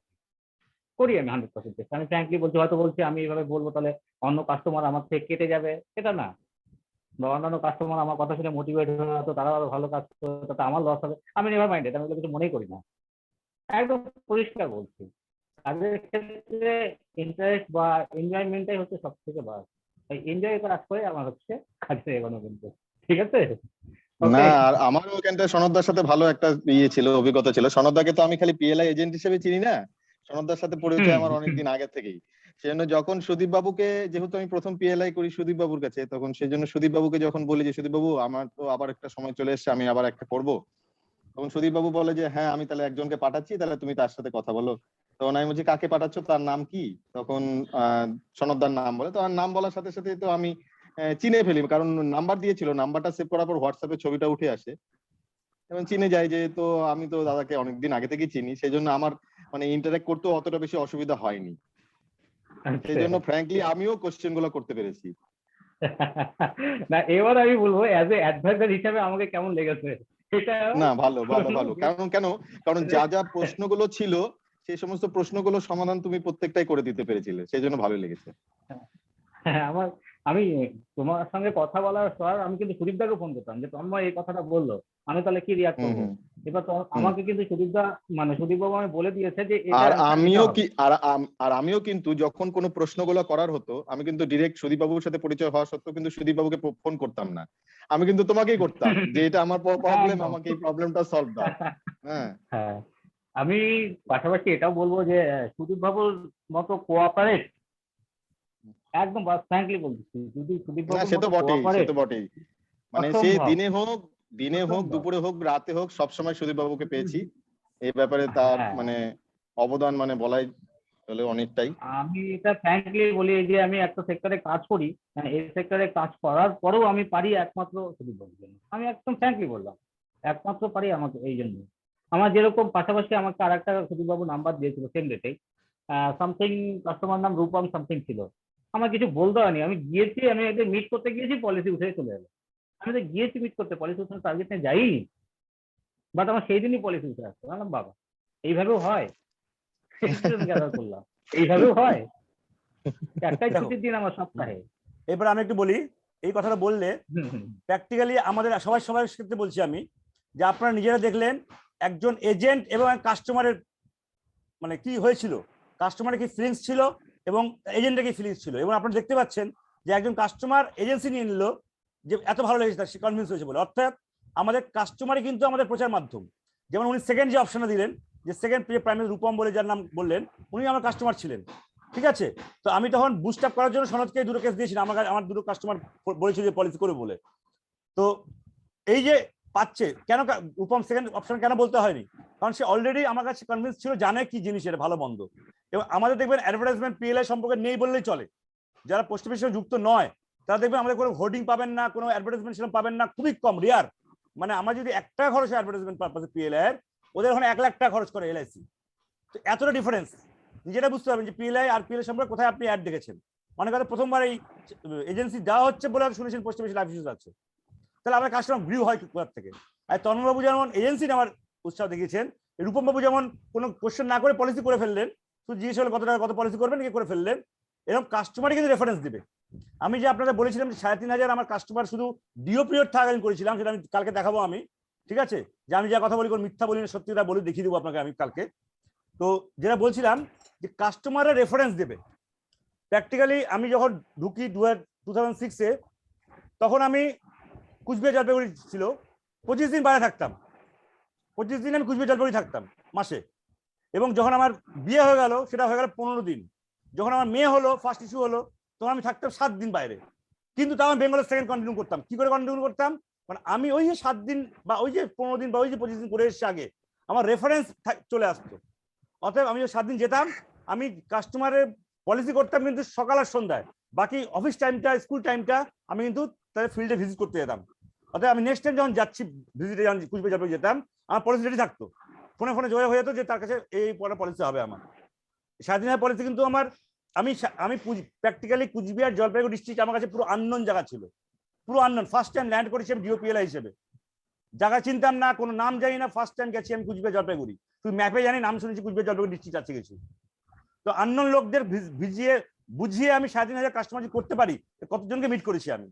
করি। আমি 100% চেষ্টা, আমি ফ্র্যাঙ্কলি বলছি, হয়তো বলছি আমি এইভাবে বলবো তাহলে অন্য কাস্টমার আমার থেকে কেটে যাবে, এটা না, বা অন্যান্য কাস্টমার আমার কথা শুনে মোটিভেট হয়ে হয়তো তারা আরো ভালো কাজ করবে, তাতে আমার লস হবে, আমি নেভার মাইন্ডেড, আমি এগুলো কিছু মনেই করি না, একদম পরিষ্কার বলছি। কাজের ক্ষেত্রে ইন্টারেস্ট বা এনজয়মেন্টটাই হচ্ছে সব থেকে বড়। এনজয় কাজ করে আমার হচ্ছে কাজে এগোনো, কিন্তু ঠিক আছে। না, আর আমারও ওখানটা সনদদার সাথে ভালো একটা ছিল, অভিজ্ঞতা ছিল। সনদদাকে তো আমি খালি পিএলআই এজেন্ট হিসেবে চিনি না, সনদদার সাথে পরিচয় আমার অনেকদিন আগে থেকেই। সেজন্য যখন সুদীপ বাবুকে, যেহেতু আমি প্রথম পিএলআই করি সুদীপ বাবুর কাছে, তখন সেজন্য সুদীপ বাবুকে যখন বলি যে সুদীপ বাবু আমার তো আবার একটা সময় চলে এসেছে, আমি আবার একটা করব, তখন সুদীপ বাবু বলে যে হ্যাঁ আমি তাহলে একজনকে পাঠাচ্ছি, তাহলে তুমি তার সাথে কথা বলো। তখন আমি বলছি কাকে পাঠাচ্ছ, তার নাম কি? তখন সনদদার নাম বলে, তো আমার নাম বলার সাথে সাথে তো আমি চিনে ফেলি, কারণ নাম্বার দিয়েছিল, নাম্বারটা সেভ করার পর হোয়াটসঅ্যাপে ছবিটা উঠে আসে এবং চিনে যাই যে তো আমি তো দাদাকে অনেকদিন আগে থেকেই চিনি, সেই জন্য আমার মানে ইন্টারঅ্যাক্ট করতেও অতটা বেশি অসুবিধা হয়নি। সেই জন্য ফ্র্যাঙ্কলি আমিও কোশ্চেন গুলো করতে পেরেছি। না, এবার আমি বলবো অ্যাজ এ অ্যাডভাইজার হিসাবে আমাকে কেমন লেগেছে এটা। না, ভালো ভালো ভালো, কারণ যা যা প্রশ্নগুলো ছিল সেই সমস্ত প্রশ্নগুলোর সমাধান তুমি প্রত্যেকটাই করে দিতে পেরেছিলে, সেই জন্য ভালো লেগেছে। হ্যাঁ, আমি তোমার সঙ্গে কথা বলার পর আমি কিন্তু সুদীপদাকে ফোন করতাম যে তন্ময় এই কথাটা বললো, আমি তাহলে কি রিয়াক্ট করবো। এবার আমাকে কিন্তু সুদীপদা মানে সুদীপবাবু আমি বলে দিয়েছে যে আর আমিও কিন্তু যখন কোনো প্রশ্নগুলো করার হতো, আমি কিন্তু ডিরেক্ট সুদীপ বাবুর সাথে পরিচয় হওয়া সত্ত্বেও কিন্তু সুদীপ বাবুকে ফোন করতাম না, আমি কিন্তু তোমাকেই করতাম যে এটা আমার প্রবলেম, আমাকে এই প্রবলেমটা সলভ দাও। হ্যাঁ, আমি পাশাপাশি এটাও বলবো যে সুদীপ বাবুর মতো কোঅপারেট, একদম ফ্র্যাঙ্কলি বলছি, যদি সুদীপ না, বাবুর সে তো মতো বটেই, সে কোঅপারেট, তো বটেই, মানে সে দিনে হোক দুপুরে হোক রাতে হোক সবসময় সুদীপ বাবুকে পেয়েছি। এই ব্যাপারে তার মানে অবদান মানে বলাই চলে অনেকটাই। আমি এটা ফ্র্যাঙ্কলি বলি যে আমি একটা সেক্টরে কাজ করি, এই সেক্টরে কাজ করার পরেও আমি পারি একমাত্র সুদীপ বাবুর জন্য, আমি একদম ফ্র্যাঙ্কলি বললাম, একমাত্র পারি আমাকে এই জন্য। আমার যেরকম পাশাপাশি আমাকে আর একটা সুদীপ বাবু নাম্বার দিয়েছিল সেম ডেটেই, সামথিং কাস্টমার নাম রূপম সামথিং ছিল, আমার কিছু বলতে হয়নি, আমি গিয়েছি, আমি একদিন মিট করতে গিয়েছি, পলিসি উঠে চলে এলো, আমি তো গিয়েছি মিট করতে, পলিসি উঠানোর টার্গেট নিয়ে যাইনি, বাট আমার সেই দিনই পলিসি উঠে আসতো, বললাম বাবা এইভাবেও হয়, গ্যাদার করলাম এইভাবেও হয়, একটাই ছুটির দিন আমার সপ্তাহে। এবার আমি একটু বলি, এই কথাটা বললে প্র্যাকটিক্যালি আমাদের সবার ক্ষেত্রে বলছি আমি, যে আপনারা নিজেরা দেখলেন একজন এজেন্ট এবং কাস্টমারের মানে কি হয়েছিল, কাস্টমারের কি ফিলিংস ছিল এবং এজেন্টের কি ফিলিংস ছিল, এবং আপনারা দেখতে পাচ্ছেন যে একজন কাস্টমার এজেন্সি নিয়ে নিল যে এত ভালো লেগেছে তার, সে কনভিন্স হয়েছে বলে। অর্থাৎ আমাদের কাস্টমারই কিন্তু আমাদের প্রচার মাধ্যম। যেমন উনি সেকেন্ড যে অপশনটা দিলেন, যে সেকেন্ড প্রাইমারি রূপম বলে যার নাম বললেন, উনি আমার কাস্টমার ছিলেন, ঠিক আছে। তো আমি তখন বুস্ট আপ করার জন্য সনদকে দুটো কেস দিয়েছিলাম, আমার দুটো কাস্টমার বলেছিল যে পলিসি করে বলে। তো এই যে পাচ্ছে কেন রূপম সেকেন্ড অপশন কেন বলতে হয়নি, কারণ সে অলরেডি আমার কাছে কনভিন্স ছিল, জানে কি জিনিস এটা ভালো মন্দ। এবং আমাদের দেখবেন অ্যাডভার্টাইজমেন্ট পিএলআই সম্পর্কে নেই বললেই চলে, যারা পোস্ট অফিসের সঙ্গে যুক্ত নয় তারা দেখবেন আমাদের কোনো হোর্ডিং পাবেন না, কোনো অ্যাডভার্টাইজমেন্ট সেরকম পাবেন না, খুবই কম, রিয়ার। মানে আমার যদি 1 টাকা খরচ হয় অ্যাডভার্টাইজমেন্ট পারপাসে পিএলআই এর, ওদের ওখানে 1 লাখ টাকা খরচ করে এলআইসি। তো এতটা ডিফারেন্স নিজেরা বুঝতে পারবেন যে পিএলআই আর পিএলআই সম্পর্কে কোথায় আপনি অ্যাড দেখেছেন। অনেক কথা প্রথমবার এই এজেন্সি দেওয়া হচ্ছে বলে শুনেছেন পোস্ট অফিসে লাইফ ইস্যুস আছে, তাহলে আমার কাস্টমার গ্রিউ হয় কোথা থেকে। আর তন্ময়বাবু যেমন এজেন্সি নেওয়ার উৎসাহ দেখিয়েছেন, রূপম বাবু যেমন কোনো কোশ্চেন না করে পলিসি করে ফেললেন, শুধু জিজ্ঞেস হলো কত টাকা কত পলিসি করবেন কি করে ফেললেন, এরকম কাস্টমারই কিন্তু রেফারেন্স দিবে। আমি যে আপনাদের বলেছিলাম যে 3,500 আমার কাস্টমার শুধু ডিও পিরিয়ড থাকাকালীন করেছিলাম, সেটা আমি কালকে দেখাবো আমি, ঠিক আছে, যে আমি যা কথা বলি কোনো মিথ্যা বলি না, সত্যিটা বলি, দেখিয়ে দেবো আপনাকে আমি কালকে। তো যেটা বলছিলাম যে কাস্টমারের রেফারেন্স দেবে। প্র্যাকটিক্যালি আমি যখন ঢুকি 2006-এ, তখন আমি কুচবিহার জলপাইগুড়ি ছিল, 25 দিন বাইরে থাকতাম, 25 দিন আমি কুচবিহার জলপাইগুড়ি থাকতাম মাসে। এবং যখন আমার বিয়ে হয়ে গেল সেটা হয়ে গেল 15 দিন। যখন আমার মেয়ে হলো, ফার্স্ট ইস্যু হলো, তখন আমি থাকতাম 7 দিন বাইরে। কিন্তু তাও আমি বেঙ্গলের সেকেন্ড কন্টিনিউ করতাম। কি করে কন্টিনিউ করতাম, মানে আমি ওই যে 7 দিন বা ওই যে 15 দিন বা ওই যে 25 দিন করে এসেছি আগে, আমার রেফারেন্স চলে আসতো। অতএব আমি যে 7 দিন যেতাম, আমি কাস্টমারের পলিসি করতাম কিন্তু সকাল আর সন্ধ্যায়, বাকি অফিস টাইমটা স্কুল টাইমটা আমি কিন্তু তাদের ফিল্ডে ভিজিট করতে যেতাম। অতএব আমি নেক্সট টাইম যখন যাচ্ছি ভিজিটে, যখন কুচবিহার জলপাইগুড়ি যেতাম, আমার পলিসি রেডি থাকতো, ফোনে ফোনে যোগাযোগ হয়ে যেত যে তার কাছে এই পরে পলিসি হবে আমার। স্বাধীনতা পলিসি কিন্তু আমার, আমি প্র্যাকটিক্যালি কুচবিহার জলপাইগুড়ি ডিস্ট্রিক্ট আমার কাছে পুরো আননোন জায়গা ছিল, পুরো আননোন। ফার্স্ট টাইম ল্যান্ড করেছি আমি ডিওপিএলআই হিসেবে, জায়গা চিনতাম না, কোনো নাম জানি না, ফার্স্ট টাইম গেছি আমি কুচবিহার জলপাইগুড়ি, তুই ম্যাপে জানি নাম শুনেছি কুচবিহার জলপাইগুড়ি ডিস্ট্রিক্ট আছে গেছি। তো আননোন লোকদের ভিজিয়ে বুঝিয়ে আমি 3,500 কাস্টমার করতে পারি, কতজনকে মিট করেছি আমি,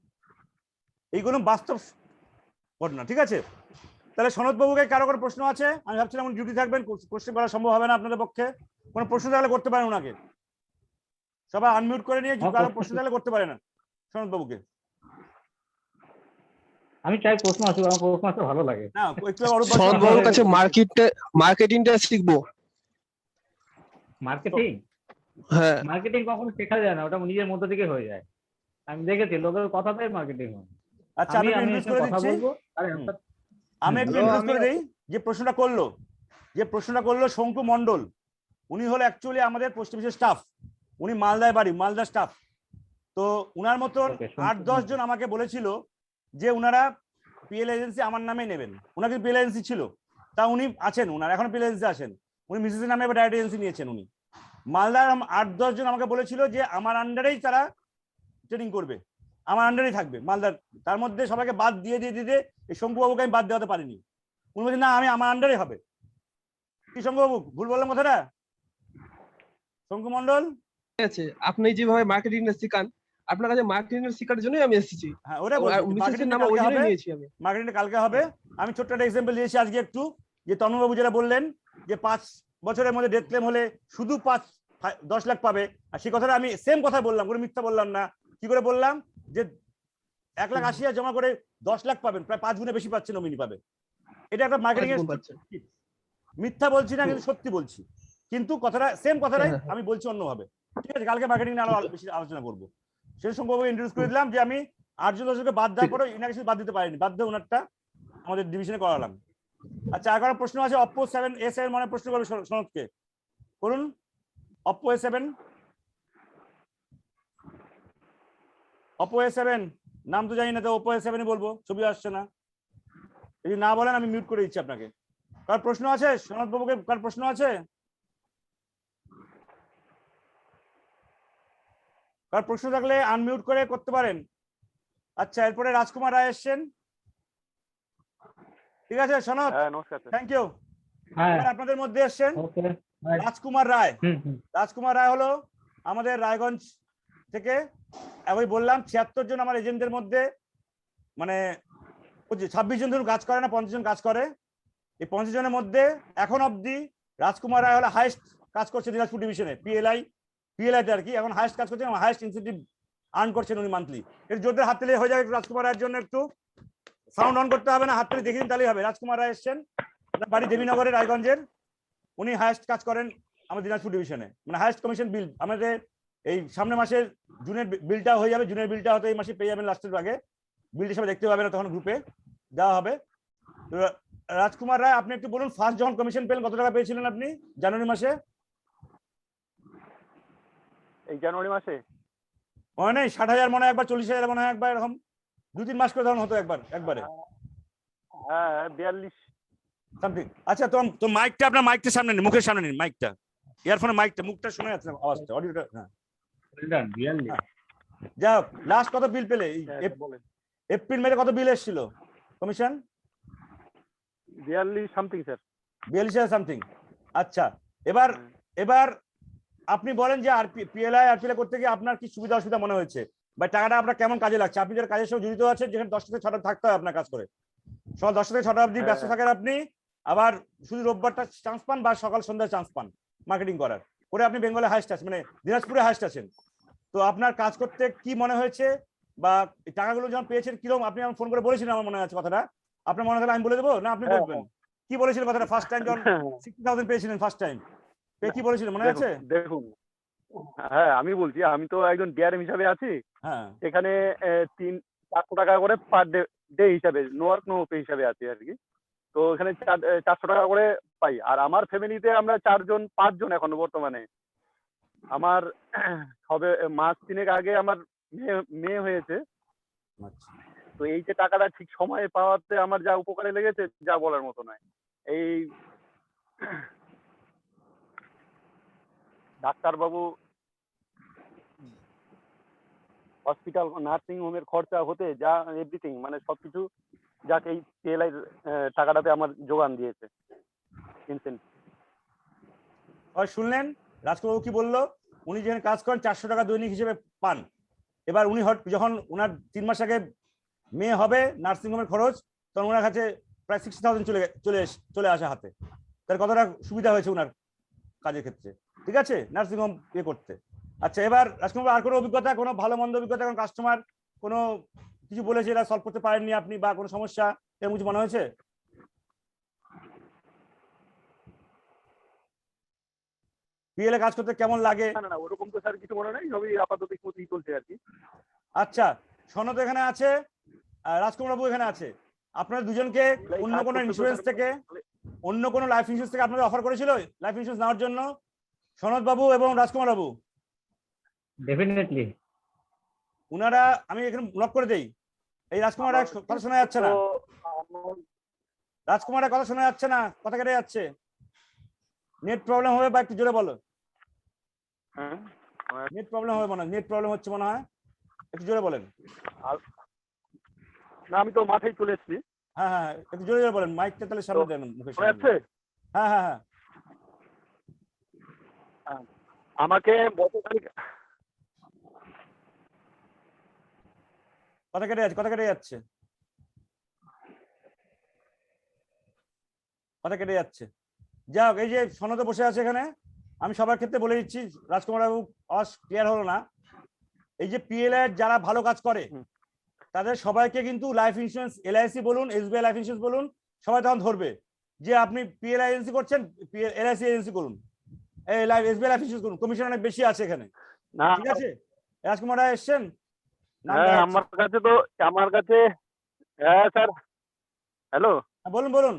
এইগুলো বাস্তব ঘটনা, ঠিক আছে। তাহলে সনৎ বাবুকে কারো কোনো প্রশ্ন আছে? আমি ভাবছিলাম উনি ডিউটি থাকবেন, কোশ্চেন করা সম্ভব হবে না আপনাদের পক্ষে, কোনো প্রশ্ন থাকলে করতে পারেন ওনাকে, সবাই আনমিউট করে নিয়ে কারো প্রশ্ন থাকলে করতে পারে না সনৎ বাবুকে। আমি চাই প্রশ্ন আসুক, আমার প্রশ্ন আসতে ভালো লাগে। না একটু অরূপ সনৎ বাবুর কাছে মার্কেটিংটা শিখবো। মার্কেটিং, হ্যাঁ, মার্কেটিং কখনো শেখা যায় না, ওটা নিজের মধ্যে থেকে হয়ে যায়। আমি দেখেছি লোকের কথাতেই মার্কেটিং হয়। আচ্ছা আমি আমি ইন্ট্রোডিউস করে কথা দিচ্ছি, বলবো, আরে আমি একটু ইন্ট্রোডিউস করে দেই। যে প্রশ্নটা করলো শঙ্কু মন্ডল, উনি হলো অ্যাকচুয়ালি আমাদের পোস্ট অফিসের স্টাফ, উনি মালদায় বাড়ি, মালদা স্টাফ। তো উনার মতন Okay, 8-10 জন আমাকে বলেছিল যে উনারা পিএল এজেন্সি আমার নামে নেবেন। উনাকে পিএল এজেন্সি ছিল, তা উনি আছেন, উনার এখন পিএল এজেন্সি আছেন, উনি মিসেস নামে এবার ডাইরেক্ট এজেন্সি নিয়েছেন। উনি মালদার 8-10 জন আমাকে বলেছিল যে আমার আন্ডারেই তারা ট্রেনিং করবে, আমার আন্ডারেই থাকবে মালদার। তার মধ্যে সবাইকে বাদ দিয়ে এই শঙ্কু বাবুকে আমি বাদ দেওয়াতে পারিনি। উনি বলছেন না আমি আমার আন্ডারে হবে। কি শঙ্কু বাবু ভুল বললাম কথাটা? শঙ্কু মন্ডল, ঠিক আছে, আপনি যেভাবে মার্কেটিংটা শিখান, আপনার কাছে মার্কেটিংটা শেখার জন্যই আমি এসেছি। হ্যাঁ ওরা মিসেসের নাম ওই জন্যই নিয়েছি আমি। মার্কেটিংটা কালকে হবে। আমি ছোট্ট একটা এক্সাম্পল দিয়েছি আজকে একটু, যে তন্ময়বাবু যেটা বললেন যে 5 বছরের মধ্যে ডেথ ক্লেম হলে শুধু 10 লাখ পাবে, আর সেই কথাটা আমি সেম কথা বললাম, কোনো মিথ্যা বললাম না। কি করে বললাম যে 1,80,000 জমা করে 10 লাখ পাবেন, প্রায় 5 গুণে বেশি পাচ্ছে, নমিনি পাবে। এটা একটা মার্কেটিং এর, মিথ্যা বলছি না কিন্তু সত্যি বলছি, কিন্তু কথাটা সেম কথাটাই আমি বলছি অন্যভাবে, ঠিক আছে। কালকে মার্কেটিং নিয়ে আরো বেশি আলোচনা করবো। সেই সম্ভব ইন্ট্রোডিউস করে দিলাম যে আমি 8 জন 10 জনকে বাদ দেওয়ার পরে ইনাকে শুধু বাদ দিতে পারিনি, বাদ দিয়ে ওনারটা আমাদের ডিভিশনে করালাম। আচ্ছা আর প্রশ্ন আছে? Oppo 7s এর মানে প্রশ্ন করবে সনৎকে, করুন। Oppo A7, Oppo A7 নাম তো জানি না, তো Oppo A7 বলবো, ছবি আসছে না, যদি না বলেন আমি মিউট করে দিচ্ছি আপনাকে। কার প্রশ্ন আছে সনৎ বাবুকে? কার প্রশ্ন আছে? কার প্রশ্ন থাকলে আনমিউট করে করতে পারেন। আচ্ছা এরপরে রাজকুমার রায় এসছেন, ঠিক আছে সনৎ, থ্যাংক ইউ। আপনাদের মধ্যে এসছেন রাজকুমার রায়। রাজকুমার রায় হলো আমাদের রায়গঞ্জ থেকে, আমি বললাম 76 জন আমার এজেন্টদের মধ্যে, মানে 26 জন ধরুন কাজ করে না, 50 জন কাজ করে। এই 50 জনের মধ্যে এখন অব্দি রাজকুমার রায় হলো হাইস্ট কাজ করছে দিনাজপুর ডিভিশনে, পিএলআই তে আর কি, এখন হাইস্ট কাজ করছেন, হাইস্ট ইনসেন্টিভ আর্ন করছেন উনি মান্থলি। এর জোরদার হাততালি হয়ে যাবে রাজকুমার রায়ের জন্য, একটু সাউন্ড অন করতে হবে না, হাততালি দেখে দিন তাহলেই হবে। রাজকুমার রায় এসছেন, বাড়ি দেবীনগরের, রায়গঞ্জের, উনি হাইস্ট কাজ করেন আমাদের দিনাজপুর ডিভিশনে, মানে হাইস্ট কমিশন বিল। আমাদের এই সামনের মাসের জুনের বিলটা হয়ে যাবে, জুনের বিলটা হয়তো এই মাসে পেয়ে যাবেন, লাস্টের আগে বিলটা সবাই দেখতে পাবে না, তখন গ্রুপে দেওয়া হবে। রাজকুমার রায় আপনি একটু বলুন, ফার্স্ট যখন কমিশন পেলেন কত টাকা পেয়েছিলেন আপনি জানুয়ারি মাসে? এই জানুয়ারি মাসে মনে নেই? 60,000 মনে হয় একবার, 40,000 মনে হয় একবার, এরকম 2-3 মাস করে তখন হতো একবারে। হ্যাঁ 42 সামথিং। আচ্ছা তো মাইকটা, আপনার মাইকটা সামনে নিন, মুখের সামনে নিন মাইকটা, ইয়ারফোনে মাইকটা, মুখটা শোনা যাচ্ছে না আওয়াজটা, অডিওটা। হ্যাঁ যাই হোক, লাস্ট কত বিল পেলে? এপ্রিল মেতে কত বিল এসেছিল কমিশন? 42 something sir, 42,000 something. আচ্ছা এবার আপনি বলেন যে আর পিএলআই করতে গিয়ে আপনার কি সুবিধা অসুবিধা মনে হয়েছে, বা টাকাটা আপনার কেমন কাজে লাগছে? আপনি যারা কাজের সঙ্গে জড়িত আছেন, যেখানে 10টা থেকে 6টা থাকতে হয় আপনার কাজ করে, সকাল 10টা থেকে 6টা অবধি ব্যস্ত থাকেন আপনি, আবার শুধু রোববারটা চান্স পান বা সকাল সন্ধ্যায় চান্স পান মার্কেটিং করার, করে আপনি বেঙ্গলে হাইস্ট আছেন, মানে দিনাজপুরে হাইস্ট আছেন। তো আপনার কাজ করতে কি মনে হয়েছে, বা এই টাকাগুলো যখন পেয়েছেন কিরকম? আপনি আমার ফোন করে বলেছিলেন, আমার মনে আছে কথাটা, আপনার মনে হলে আমি বলে দেবো না আপনি হ্যাঁ, বলবেন? কি বলেছিলেন কথাটা ফার্স্ট টাইম যখন 60,000 পেয়েছিলেন ফার্স্ট টাইম, কি বলেছিলেন মনে আছে? দেখুন, হ্যাঁ আমি বলছি, আমি তো একজন ডিআরএম হিসাবে আছি। হ্যাঁ এখানে 400 টাকা করে পার ডে হিসাবে, নো ওয়ার্ক নো পে হিসাবে আছি আর কি। তো এখানে 400 টাকা করে পাই। আর আমার ফ্যামিলিতে আমরা 5জন এখনো বর্তমানে। আমার হবে মাস 3 আগে আমার মেয়ে হয়েছে। আচ্ছা। তো এই যে টাকাটা ঠিক সময়ে পাওয়াতে আমার যা উপকারে লেগেছে, যা বলার মতো নয়। এই ডাক্তারবাবু, হসপিটাল, নার্সিং হোমের খরচা হতে যা এভরিথিং, মানে সবকিছু যাকে এই পিএলআই টাকাটাতে আমার যোগান দিয়েছে ইনসেন্টিভ। শুনলেন রাজকুমারবাবু কি বললো? উনি যেখানে কাজ করেন 400 টাকা দৈনিক হিসেবে পান। এবার উনি যখন ওনার 3 মাস আগে মেয়ে হবে, নার্সিং হোমের খরচ, তখন ওনার কাছে প্রায় 60,000 চলে আসে হাতে। তার কতটা সুবিধা হয়েছে ওনার কাজের ক্ষেত্রে, ঠিক আছে, নার্সিং হোম করতে। আচ্ছা, এবার রাজকুমার আর কোনো অভিজ্ঞতা, কোনো ভালো মন্দ অভিজ্ঞতা, কোনো কাস্টমার কোনো কিছু বলেছে এরা সলভ করতে পারেননি আপনি, বা কোনো সমস্যা এরকম কিছু মনে হয়েছে? পিএলএ কাজ করতে কেমন লাগে? না ওরকম তো স্যার কিছু মনে নেই, সবই আপাতত স্মুথলি চলছে আর কি। আচ্ছা, সনদ এখানে আছে, রাজকুমার বাবু এখানে আছে, আপনারা দুজনকে অন্য কোনো ইন্স্যুরেন্স থেকে, অন্য কোনো লাইফ ইন্স্যুরেন্স থেকে আপনাদের অফার করেছিল লাইফ ইন্স্যুরেন্স নেওয়ার জন্য সনদ বাবু এবং রাজকুমার বাবু? ডেফিনেটলি। উনারা, আমি এখানে ব্লক করে দেই, এই রাজকুমার কথা শোনা যাচ্ছে না, রাজকুমারের কথা শোনা যাচ্ছে না, কথা কেটে যাচ্ছে, নেট প্রবলেম হবে, বা একটু জোরে বলো। নেট প্রবলেম হবে মনে হয়, নেট প্রবলেম হচ্ছে মনে হয়, একটু জোরে বলেন। না আমি তো মাঠেই চলে এসেছি। হ্যাঁ হ্যাঁ, একটু জোরে জোরে বলেন, মাইকটা তাহলে সামনে দেন মুখের শোনা সামনে। যাচ্ছে? হ্যাঁ হ্যাঁ হ্যাঁ, আমাকে গতকাল, কথা কেটে যাচ্ছে, কথা কেটে যাচ্ছে, কথা কেটে যাচ্ছে। যাক, এই যে সনদে বসে আছে এখানে, আমি সবার ক্ষেত্রে বলে দিচ্ছি, রাজকুমার বাবু আওয়াজ ক্লিয়ার হলো না। এই যে পিএলআই যারা ভালো কাজ করে তাদের সবাইকে কিন্তু লাইফ ইন্স্যুরেন্স, এলআইসি বলুন, এসবিআই লাইফ ইন্স্যুরেন্স বলুন, সবাই তখন ধরবে যে আপনি পিএলআই এজেন্সি করছেন, এলআইসি এজেন্সি করুন, এই এসবিআই লাইফ ইন্স্যুরেন্স করুন, কমিশন অনেক বেশি আছে এখানে, না ঠিক আছে? রাজকুমার রায় এসছেন? হ্যাঁ আমার কাছে হ্যাঁ স্যার, হ্যালো বলুন বলুন।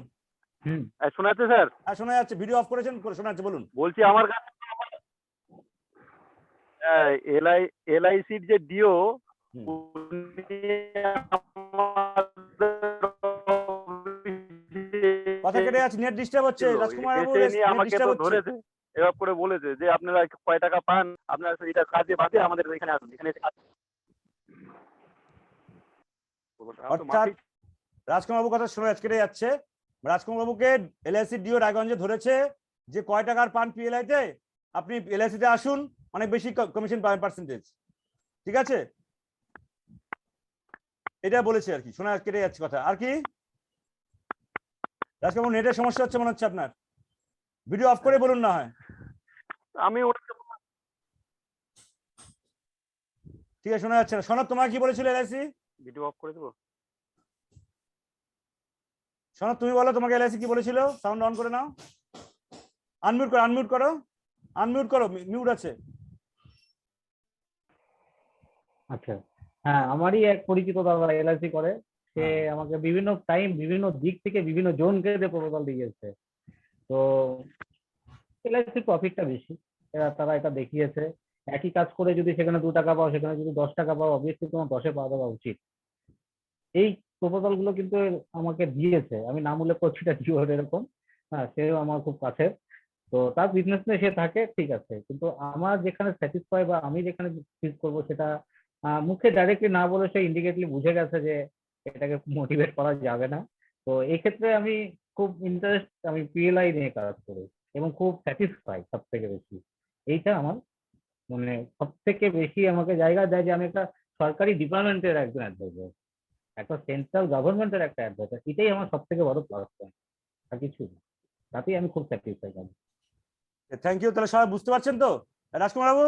শোনা যাচ্ছে স্যার? হ্যাঁ শোনা যাচ্ছে, ভিডিও অফ করেছেন, শোনা যাচ্ছে, বলুন। বলছি আমার কাছে এলআইসির যে ডিও, কথা কেটে যাচ্ছে, নেট ডিস্টার্ব হচ্ছে, রাজকুমার বাবু নেট আমাকে ডিস্টার্ব তো হচ্ছে। ধরেছে, এবার করে বলেছে যে আপনারা কয় টাকা পান, আপনারা এটা কাজে বাদে আমাদের এখানে আসুন, এখানে এসে কাজ করুন। অর্থাৎ রাজকুমার বাবু কথা শোনা যাচ্ছে, কেটে যাচ্ছে। রাজকুমার বাবুকে এলআইসি ডিও রায়গঞ্জে ধরেছে যে কয় টাকার পান পিএলআই তে, আপনি এলআইসি তে আসুন, অনেক বেশি কমিশন পাবেন, পার্সেন্টেজ, ঠিক আছে, এটা বলেছে আর কি, শোনা কেটে যাচ্ছে কথা। আর কি রাজকুমার বাবু, নেটের সমস্যা হচ্ছে মনে হচ্ছে আপনার, ভিডিও অফ করে বলুন না হয়। আমি ঠিক আছে, শোনা যাচ্ছে না। সনদ, তোমার কি বলেছিল এলআইসি? ভিডিও অফ করে দেবো। সনদ তুমি বলো, তোমাকে এলআইসি কি বলেছিল? সাউন্ড অন করে নাও, আনমিউট করো, আনমিউট করো, আনমিউট করো, মিউট আছে। আচ্ছা, হ্যাঁ, আমারই এক পরিচিত দাদা এলআইসি করে, সে আমাকে বিভিন্ন টাইম, বিভিন্ন দিক থেকে, বিভিন্ন জোনকে প্রপোজাল দিয়েছে। তো এলআইসির প্রফিটটা বেশি, তারা এটা দেখিয়েছে। একই কাজ করে যদি সেখানে 2 টাকা পাও, সেখানে যদি 10 টাকা পাও, অবভিয়াসলি তোমার 10-এ পাওয়া দেওয়া উচিত। এই প্রপোজাল গুলো কিন্তু আমাকে দিয়েছে, আমি নাম উল্লেখ করছি না জিওর এরকম, হ্যাঁ, সেও আমার খুব কাছের। তো তার বিজনেস নিয়ে সে থাকে, ঠিক আছে, কিন্তু আমার যেখানে স্যাটিসফাই বা আমি যেখানে ফিল করবো, সেটা মুখে ডাইরেক্টলি না বলে সে ইন্ডিকেটলি বুঝে গেছে যে এটাকে মোটিভেট করা যাবে না। তো এই ক্ষেত্রে আমি খুব ইন্টারেস্ট, আমি পিএলআই নিয়ে কাজ করি এবং খুব স্যাটিসফাই সব থেকে বেশি। এইটা আমার মানে সব থেকে বেশি আমাকে জায়গা দেয় যে আমি একটা সরকারি ডিপার্টমেন্টের একজন অ্যাডভাইজার, একটা সেন্ট্রাল গভর্নমেন্টের একটা অ্যাডভাইজার, এটাই আমার সব থেকে বড় প্লাস পয়েন্ট, আর কিছু না। তাতেই আমি খুব স্যাটিসফাইড আমি। Thank you. তাহলে সবাই বুঝতে পারছেন তো? রাজকুমার বাবু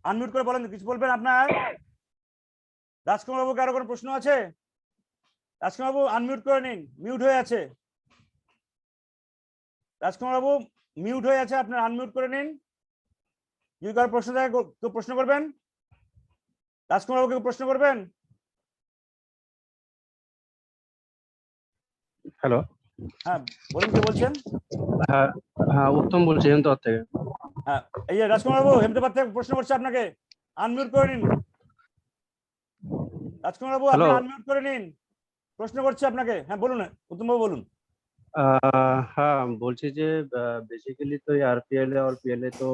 আনমিউট করে বলেন, কিছু বলবেন আপনার? রাজকুমার বাবু কারো কোনো প্রশ্ন আছে? রাজকুমার বাবু আনমিউট করে নিন, মিউট হয়ে আছে। রাজকুমার বাবু মিউট হয়ে আছে, আপনার আনমিউট করে নিন। যদি কারো প্রশ্ন থাকে কেউ প্রশ্ন করবেন? রাজকুমার বাবু কেউ প্রশ্ন করবেন? হ্যালো, হ্যাঁ বলুন, কে বলছেন? হ্যাঁ হ্যাঁ উত্তম বলছি হেমন্তর থেকে। হ্যাঁ এই যে রাজকুমার বাবু হেমতাবাদ থেকে প্রশ্ন করছে আপনাকে, আনমিউট করে নিন। রাজকুমার বাবু আপনি Hello. আনমিউট করে নিন, প্রশ্ন করছে আপনাকে। হ্যাঁ বলুন, উত্তম বাবু বলুন। হ্যাঁ বলছি যে বেসিক্যালি তো আরপিএল আর পিএলএ তো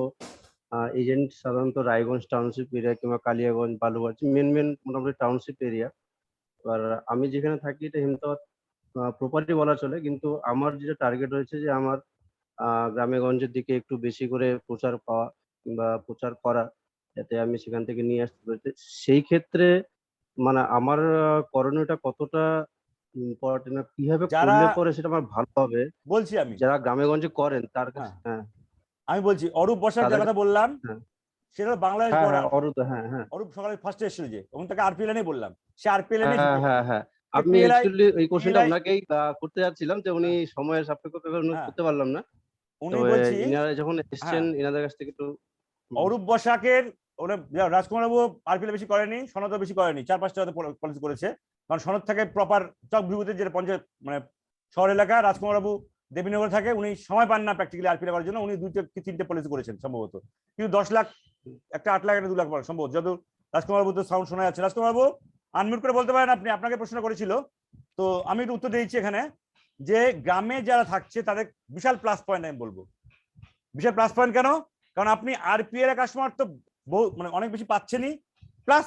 এজেন্ট সাধারণত রায়গঞ্জ টাউনশিপ এরিয়া কিংবা কালিয়াগঞ্জ বালুগঞ্জ মেন মোটামুটি টাউনশিপ এরিয়া। এবার আমি যেখানে থাকি এটা হেমতাবাদ প্রপার্টি বলা চলে, কিন্তু আমার যেটা টার্গেট হয়েছে যে আমার গ্রামে গঞ্জের দিকে একটু বেশি করে প্রচার পাওয়া কিংবা প্রচার করা, যাতে আমি সেখান থেকে নিয়ে আসতে পারি। তো সেই ক্ষেত্রে মানে আমার করণীয়টা কতটা ইম্পর্টেন্ট, কিভাবে যারা- করলে পরে সেটা আমার ভালো হবে, বলছি আমি, যারা গ্রামে গঞ্জে করেন তার কাছে। হ্যাঁ আমি বলছি অরূপ বসাক তাদের- যে কথা বললাম, হ্যাঁ। সেটা বাংলাদেশ হ্যাঁ border। হ্যাঁ অরুদ, হ্যাঁ হ্যাঁ অরূপ সকালে ফার্স্টে এসেছিল যে, এবং তাকে আরপিএল নেই বললাম, সে আরপিএল নেই। হ্যাঁ হ্যাঁ হ্যাঁ আমি PLI অ্যাকচুয়ালি এই কোশ্চেনটা PLI ওনাকেই করতে যাচ্ছিলাম, যে উনি সময়ের সাপেক্ষে হ্যাঁ। করতে পারলাম না। উনি তো বলছি ইনারা যখন এসেছেন এনাদের কাছ থেকে একটু অরূপ বসাকের রাজকুমার বাবু আরপিএল বেশি করেনি, সনদ বেশি করেনি, 4-5টা পলিসি করেছে। কারণ সনদ থাকে প্রপার চক বিভূতির যেটা পঞ্চায়েত মানে শহর এলাকা, রাজকুমার বাবু দেবীনগর থাকে, উনি সময় পান না প্র্যাকটিক্যালি আরপিএল করার জন্য। উনি 2 কি 3টে পলিসি করেছেন সম্ভবত, কিন্তু 10 লাখ, একটা 8 লাখ, একটা 2 লাখ পড়ে সম্ভবত। যত রাজকুমার বাবু তো সাউন্ড শোনা যাচ্ছে। রাজকুমার বাবু আনমিউট করে বলতে পারেন আপনি, আপনাকে প্রশ্ন করেছিল তো আমি একটু উত্তর দিয়েছি এখানে, যে গ্রামে যারা থাকছে তাদের বিশাল প্লাস পয়েন্ট আমি বলবো। বিশাল প্লাস পয়েন্ট কেন? কারণ আপনি আরপিএল এর কাস্টমার তো বহু মানে অনেক বেশি পাচ্ছেনই, প্লাস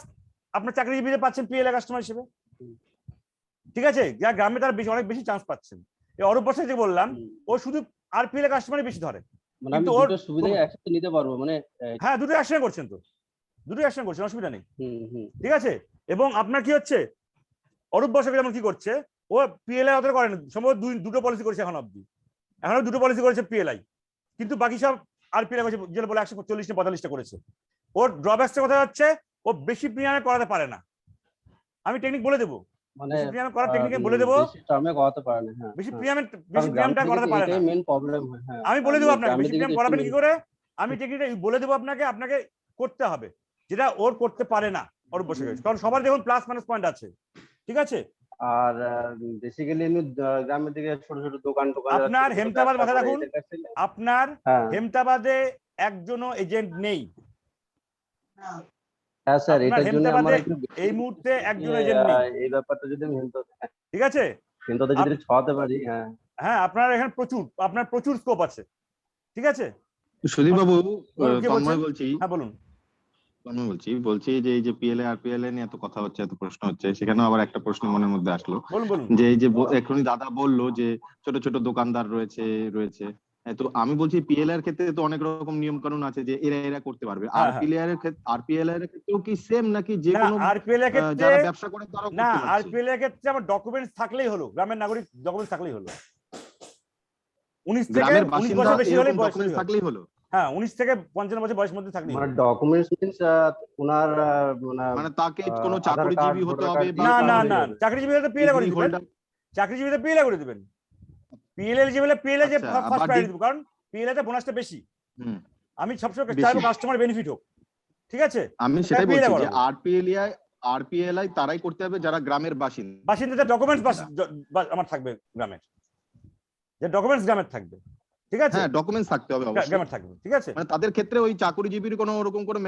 আপনার চাকরিজীবীদের পাচ্ছেন পিএল এর কাস্টমার হিসেবে। ঠিক আছে, যা গ্রামে তারা বেশি অনেক বেশি চান্স পাচ্ছেন। এই অরূপ বসাক যে বললাম, ও শুধু আরপিএল এর কাস্টমারই বেশি ধরে, মানে আমি কিন্তু ওর দুটো সুবিধাই একসাথে নিতে পারবো মানে। হ্যাঁ দুটো একসঙ্গে করছেন, তো দুটো একসঙ্গে করছেন, অসুবিধা নেই। হুম ঠিক আছে, এবং আপনার কি হচ্ছে, অরূপ বসাক যেমন কি করছে, ও পিএলআই অত করেন সম্ভবত দুটো পলিসি করেছে এখন অব্দি, এখনো 2টো পলিসি করেছে পিএলআই, কিন্তু বাকি সব আরপিএল করেছে, যেটা বলে 140 না 45টা করেছে। ওর ড্রব্যাকসের কথা হচ্ছে ও বেশি প্রিমিয়ামে করাতে পারে না। আমি টেকনিক বলে দেবো, মানে বেশি প্রিমিয়াম করার টেকনিক বলে দেবো, বেশি টার্মে করাতে পারে না। হ্যাঁ বেশি হ্যাঁ। প্রিমিয়ামটা করাতে পারে না। মেন প্রবলেম হয়। হ্যাঁ আমি বলে দেবো আপনাকে গ্রামের বেশি দিকে প্রিমিয়াম তো করাবেন একটু কি করে, আমি টেকনিকটা বলে দেবো আপনাকে, আপনাকে করতে হবে যেটা ওর করতে পারে না অরূপ বসাক। কারণ সবার দেখুন প্লাস মাইনাস পয়েন্ট আছে। ঠিক আছে, আর বেসিক্যালি এমনি গ্রামের দিকে ছোট ছোট দোকান টোকান যারা আপনার ছোট ছোট হেমতাবাদ ব্যবসা মাথায় করে রাখুন, এদের কাছ থেকে- আপনার হ্যাঁ হেমতাবাদে একজনও এজেন্ট নেই। হ্যাঁ স্যার, আপনার এটার জন্য আমার হেমতাবাদে একটু বেশি এই মুহূর্তে একজনও এজেন্ট নেই। এই ব্যাপারটা যদি আমি ঠিক আছে, হেমতাতে যদি ছড়াতে পারি। হ্যাঁ হ্যাঁ আপনার এখানে প্রচুর স্কোপ আছে। ঠিক আছে, সুদীপ বাবু, বলুন, কে তন্ময় বলছেন? বলছি। হ্যাঁ বলুন। তন্ময় বলছি যে এই যে পিএলএ আরপিএলএ নিয়ে এত কথা হচ্ছে, এত প্রশ্ন হচ্ছে, সেখানেও আবার একটা প্রশ্ন মনের মধ্যে আসলো, বলুন। যে এই যে এখনই দাদা বললো যে ছোট ছোট দোকানদার রয়েছে। তো আমি বলছি পিএলএ এর ক্ষেত্রে তো অনেক রকম নিয়ম কানুন আছে যে এরা করতে পারবে। হ্যাঁ, আরপিএল এর ক্ষেত্রেও কি সেম, নাকি যে না কোনো আরপিএল এর ক্ষেত্রে যারা ব্যবসা করে তারাও না, করতে পারছে? আরপিএল এর ক্ষেত্রে আমার ডকুমেন্টস থাকলেই হলো, গ্রামের নাগরিক ডকুমেন্টস থাকলেই হলো। 19 থেকে গ্রামের 19 বাসিন্দা বছর বেশি হলে এরকম বয়স ডকুমেন্টস থাকলেই হলো? হ্যাঁ 19 থেকে 55 বছর বয়সের মধ্যে থাকলেই মানে হলো। ডকুমেন্টস মিন্স ওনার মানে তাকে কোনো আধার কার্ড, চাকরিজীবী হতে ভোটার হবে কার্ড বা না দিয়ে না হয়ে না, যাবে। চাকরিজীবী হলে পিএলএ করে দিবেন, হোল্ডার? চাকরিজীবী হলে পিএলএ করে দিবেন। পিএলএ এলিজিবল পিএলএ যে আচ্ছা, ফার্স্ট আবার প্রায়োরিটি দিব, কারণ পিএলএ তে বোনাসটা বেশি। হুম, আমি সবসময় বেশি। চাইবো কাস্টমার বেনিফিট হোক। ঠিক আছে, আমি সেটাই PLA বলছি যে করাবো। আরপিএলআই তারাই করতে হবে যারা গ্রামের বাসিন্দা। বাসিন্দাদের ডকুমেন্টস আমার থাকবে গ্রামের, যে ডকুমেন্টস গ্রামের থাকবে। ঠিক আছে, হ্যাঁ, ডকুমেন্টস থাকতে হবে অবশ্যই, গ্রামের থাকবে। ঠিক আছে, মানে তাদের ক্ষেত্রে ওই চাকরিজীবীর কোনো ওরকম কোনো